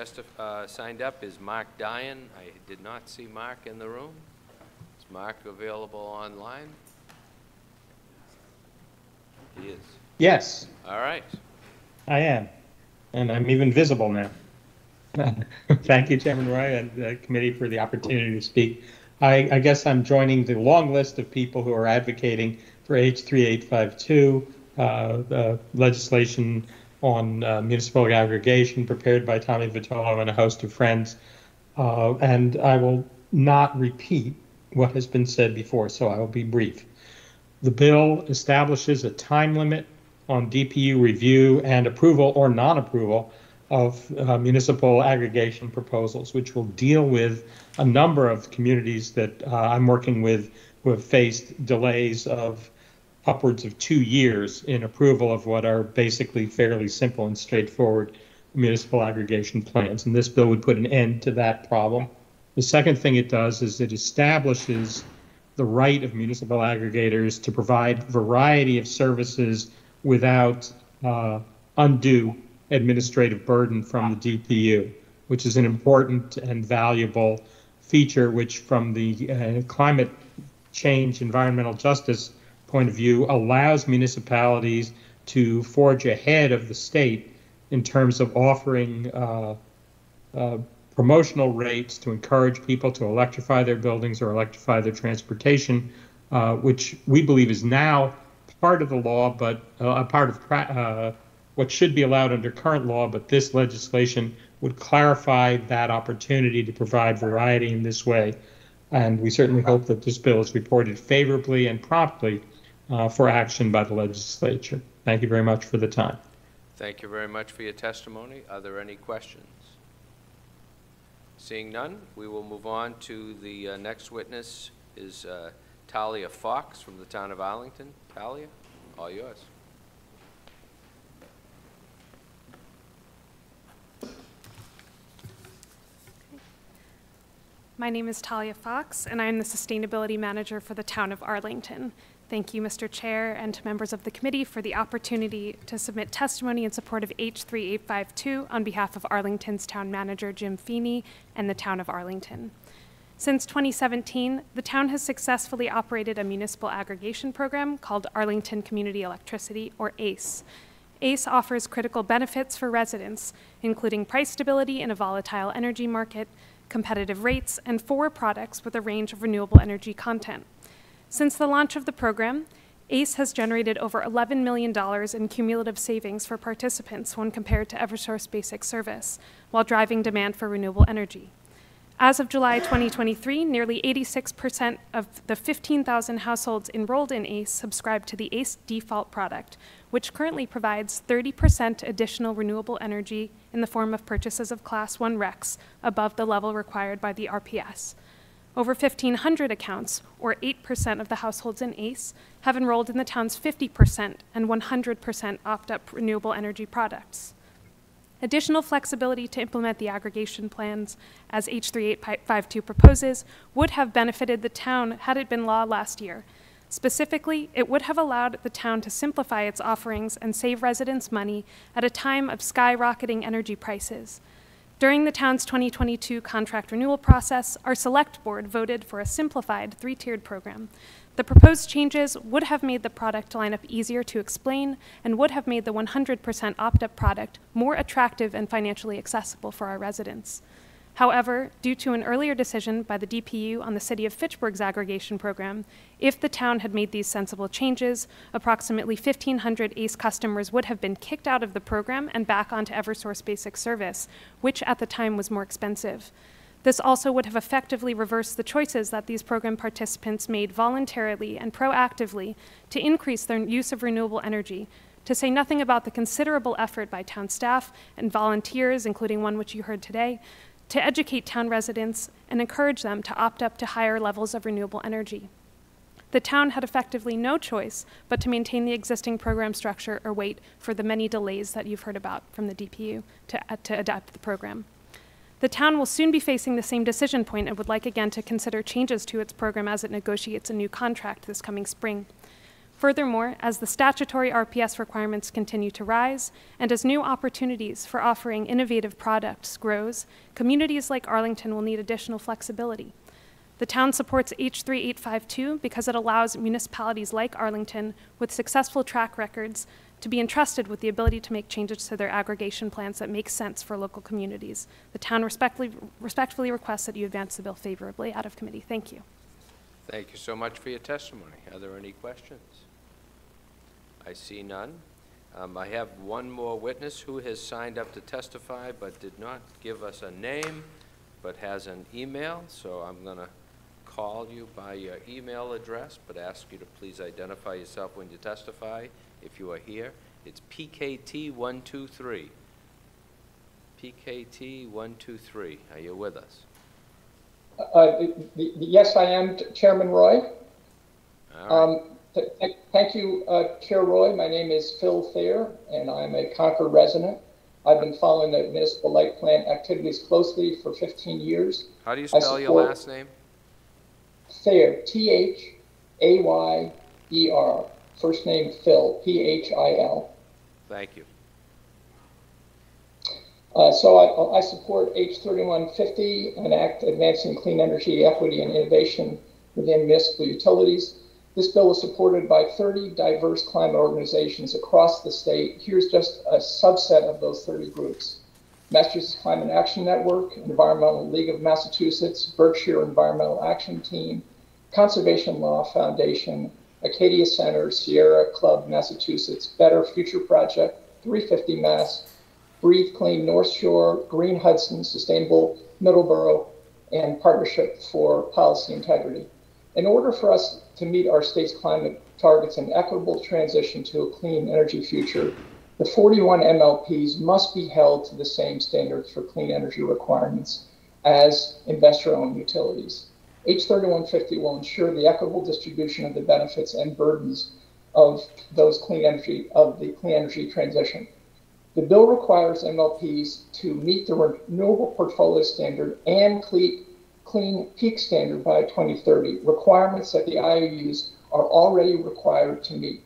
signed up is Mark Dyan. I did not see Mark in the room. Is Mark available online? He is. Yes. All right. I am. And I'm even visible now. Thank you, Chairman Roy and the committee for the opportunity to speak. I guess I'm joining the long list of people who are advocating for H3852, the legislation on municipal aggregation prepared by Tommy Vitolo and a host of friends. And I will not repeat what has been said before, so I will be brief. The bill establishes a time limit on DPU review and approval or non-approval of municipal aggregation proposals, which will deal with a number of communities that I'm working with who have faced delays of upwards of 2 years in approval of what are basically fairly simple and straightforward municipal aggregation plans. And this bill would put an end to that problem. The second thing it does is it establishes the right of municipal aggregators to provide variety of services without undue administrative burden from the DPU, which is an important and valuable feature which from the climate change environmental justice point of view allows municipalities to forge ahead of the state in terms of offering promotional rates to encourage people to electrify their buildings or electrify their transportation, which we believe is now part of the law, but a part of what should be allowed under current law, but this legislation would clarify that opportunity to provide variety in this way. And we certainly hope that this bill is reported favorably and promptly for action by the legislature. Thank you very much for the time. Thank you very much for your testimony. Are there any questions? Seeing none, we will move on to the next witness is Talia Fox from the town of Arlington. Talia, all yours. My name is Talia Fox, and I am the Sustainability Manager for the town of Arlington. Thank you, Mr. Chair, and to members of the committee for the opportunity to submit testimony in support of H3852 on behalf of Arlington's Town Manager Jim Feeney and the town of Arlington. Since 2017, the town has successfully operated a municipal aggregation program called Arlington Community Electricity, or ACE. ACE offers critical benefits for residents, including price stability in a volatile energy market, competitive rates, and 4 products with a range of renewable energy content. Since the launch of the program, ACE has generated over $11 million in cumulative savings for participants when compared to Eversource Basic Service, while driving demand for renewable energy. As of July 2023, nearly 86% of the 15,000 households enrolled in ACE subscribe to the ACE default product, which currently provides 30% additional renewable energy in the form of purchases of Class 1 RECs above the level required by the RPS. Over 1,500 accounts, or 8% of the households in ACE, have enrolled in the town's 50% and 100% opt-up renewable energy products. Additional flexibility to implement the aggregation plans, as H3852 proposes, would have benefited the town had it been law last year. Specifically, it would have allowed the town to simplify its offerings and save residents money at a time of skyrocketing energy prices. During the town's 2022 contract renewal process, our select board voted for a simplified three-tiered program. The proposed changes would have made the product lineup easier to explain and would have made the 100% opt-up product more attractive and financially accessible for our residents. However, due to an earlier decision by the DPU on the City of Fitchburg's aggregation program, if the town had made these sensible changes, approximately 1,500 ACE customers would have been kicked out of the program and back onto Eversource Basic Service, which at the time was more expensive. This also would have effectively reversed the choices that these program participants made voluntarily and proactively to increase their use of renewable energy, to say nothing about the considerable effort by town staff and volunteers, including one which you heard today, to educate town residents and encourage them to opt up to higher levels of renewable energy. The town had effectively no choice but to maintain the existing program structure or wait for the many delays that you've heard about from the DPU to adapt the program. The town will soon be facing the same decision point and would like again to consider changes to its program as it negotiates a new contract this coming spring. Furthermore, as the statutory RPS requirements continue to rise, and as new opportunities for offering innovative products grows, communities like Arlington will need additional flexibility. The town supports H3852 because it allows municipalities like Arlington with successful track records to be entrusted with the ability to make changes to their aggregation plans that make sense for local communities. The town respectfully requests that you advance the bill favorably out of committee. Thank you. Thank you so much for your testimony. Are there any questions? I see none. I have one more witness who has signed up to testify but did not give us a name but has an email, so I'm going to call you by your email address but ask you to please identify yourself when you testify. If you are here, it's PKT123. PKT123. Are you with us? Yes, I am, Chairman Roy. All right. Thank you, Chair Roy. My name is Phil Thayer, and I'm a Concord resident. I've been following the municipal light plant activities closely for 15 years. How do you spell your last name? Thayer, T-H-A-Y-E-R. First name Phil, P-H-I-L. Thank you. So I support H3150, an act advancing clean energy equity and innovation within municipal utilities. This bill is supported by 30 diverse climate organizations across the state. Here's just a subset of those 30 groups: Massachusetts Climate Action Network, Environmental League of Massachusetts, Berkshire Environmental Action Team, Conservation Law Foundation, Acadia Center, Sierra Club Massachusetts, Better Future Project, 350 Mass, Breathe Clean North Shore, Green Hudson, Sustainable Middleborough, and Partnership for Policy Integrity. In order for us to meet our state's climate targets and equitable transition to a clean energy future, the 41 MLPs must be held to the same standards for clean energy requirements as investor-owned utilities. H3150 will ensure the equitable distribution of the benefits and burdens of the clean energy transition. The bill requires MLPs to meet the renewable portfolio standard and clean peak standard by 2030, requirements that the IOUs are already required to meet.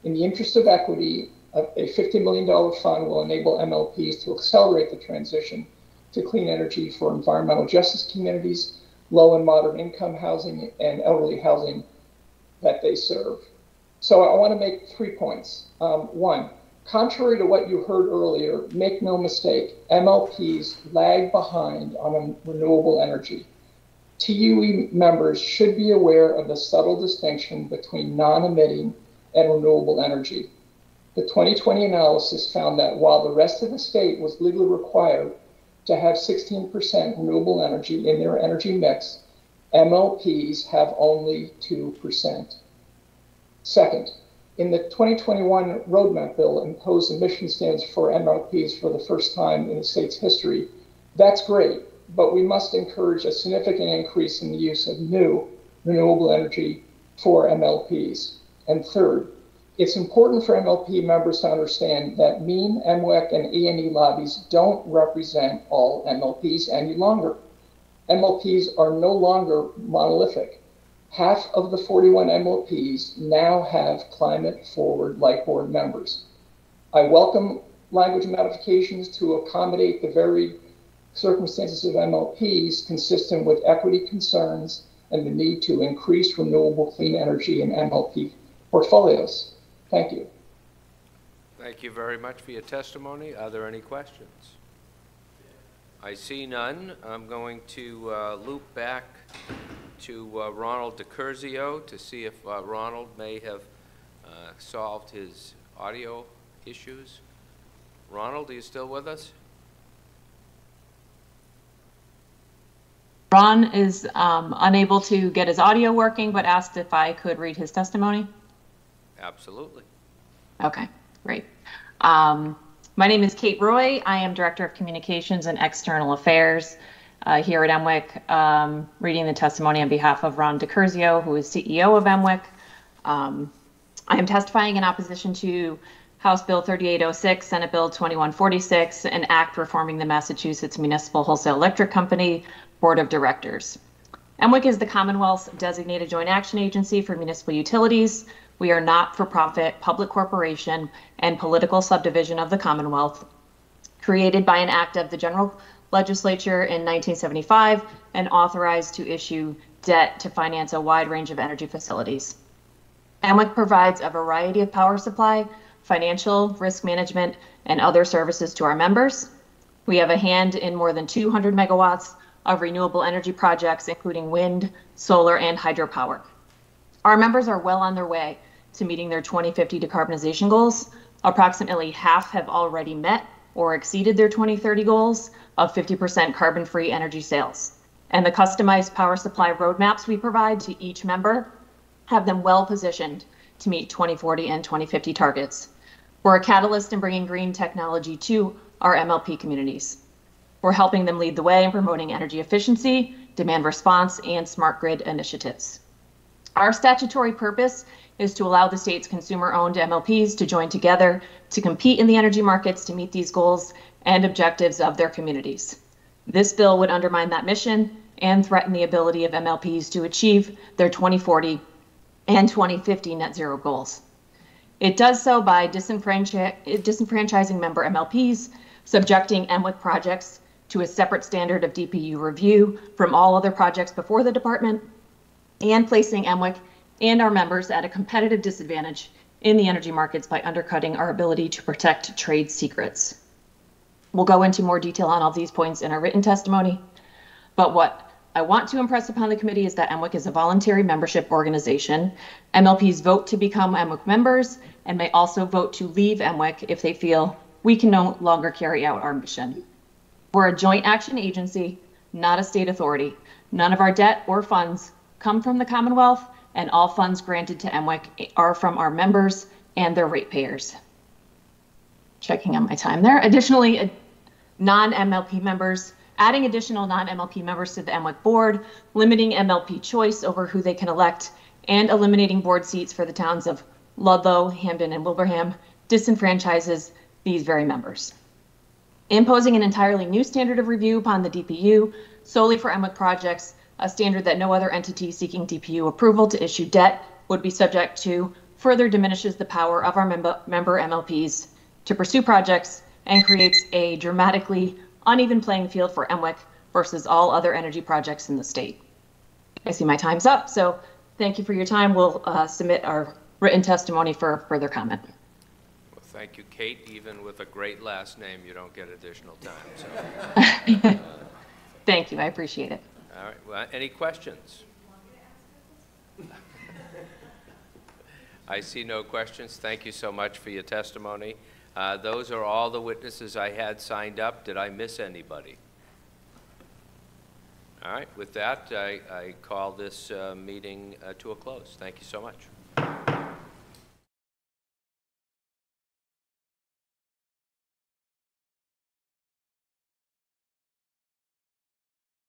In the interest of equity, a $50 million fund will enable MLPs to accelerate the transition to clean energy for environmental justice communities, low and moderate income housing, and elderly housing that they serve. So I want to make 3 points. One, contrary to what you heard earlier, make no mistake, MLPs lag behind on renewable energy. TUE members should be aware of the subtle distinction between non-emitting and renewable energy. The 2020 analysis found that while the rest of the state was legally required to have 16% renewable energy in their energy mix, MLPs have only 2%. Second, in the 2021 roadmap bill imposed emission standards for MLPs for the first time in the state's history. That's great, but we must encourage a significant increase in the use of new renewable energy for MLPs. And third, it's important for MLP members to understand that MEAN, MWEC, and E&E lobbies don't represent all MLPs any longer. MLPs are no longer monolithic. Half of the 41 MLPs now have Climate Forward Light Board members. I welcome language modifications to accommodate the varied circumstances of MLPs consistent with equity concerns and the need to increase renewable clean energy in MLP portfolios. Thank you. Thank you very much for your testimony. Are there any questions? I see none. I'm going to loop back to Ronald DiCurzio to see if Ronald may have solved his audio issues. Ronald, are you still with us? Ron is unable to get his audio working, but asked if I could read his testimony. Absolutely. Okay, great. My name is Kate Roy. I am Director of Communications and External Affairs here at MWEC, reading the testimony on behalf of Ron DiCurzio, who is CEO of MWEC. I am testifying in opposition to House Bill 3806, Senate Bill 2146, an act reforming the Massachusetts Municipal Wholesale Electric Company Board of Directors. MWEC is the Commonwealth's designated joint action agency for municipal utilities. We are not-for-profit public corporation and political subdivision of the Commonwealth, created by an act of the General Legislature in 1975 and authorized to issue debt to finance a wide range of energy facilities. MWEC provides a variety of power supply, financial, risk management, and other services to our members. We have a hand in more than 200 megawatts of renewable energy projects, including wind, solar, and hydropower. Our members are well on their way to meeting their 2050 decarbonization goals. Approximately half have already met or exceeded their 2030 goals of 50% carbon-free energy sales. And the customized power supply roadmaps we provide to each member have them well positioned to meet 2040 and 2050 targets. We're a catalyst in bringing green technology to our MLP communities. We're helping them lead the way in promoting energy efficiency, demand response, and smart grid initiatives. Our statutory purpose is to allow the state's consumer-owned MLPs to join together to compete in the energy markets to meet these goals and objectives of their communities. This bill would undermine that mission and threaten the ability of MLPs to achieve their 2040 and 2050 net zero goals. It does so by disenfranchising member MLPs, subjecting MWEC projects to a separate standard of DPU review from all other projects before the department, and placing MWEC and our members at a competitive disadvantage in the energy markets by undercutting our ability to protect trade secrets. We'll go into more detail on all these points in our written testimony, but what I want to impress upon the committee is that MWEC is a voluntary membership organization. MLPs vote to become MWEC members and may also vote to leave MWEC if they feel we can no longer carry out our mission. We're a joint action agency, not a state authority. None of our debt or funds come from the Commonwealth, and all funds granted to MWEC are from our members and their ratepayers. Checking on my time there. Additionally, non-MLP members, adding additional non-MLP members to the MWEC board, limiting MLP choice over who they can elect, and eliminating board seats for the towns of Ludlow, Hamden, and Wilbraham disenfranchises these very members. Imposing an entirely new standard of review upon the DPU solely for MWEC projects, a standard that no other entity seeking DPU approval to issue debt would be subject to, further diminishes the power of our member MLPs to pursue projects and creates a dramatically uneven playing field for MWEC versus all other energy projects in the state. I see my time's up, so thank you for your time. We'll submit our written testimony for further comment. Well, thank you, Kate. Even with a great last name, you don't get additional time. So. Thank you, I appreciate it. All right, well, any questions? I see no questions. Thank you so much for your testimony. Those are all the witnesses I had signed up. Did I miss anybody? All right, with that, I call this meeting to a close. Thank you so much.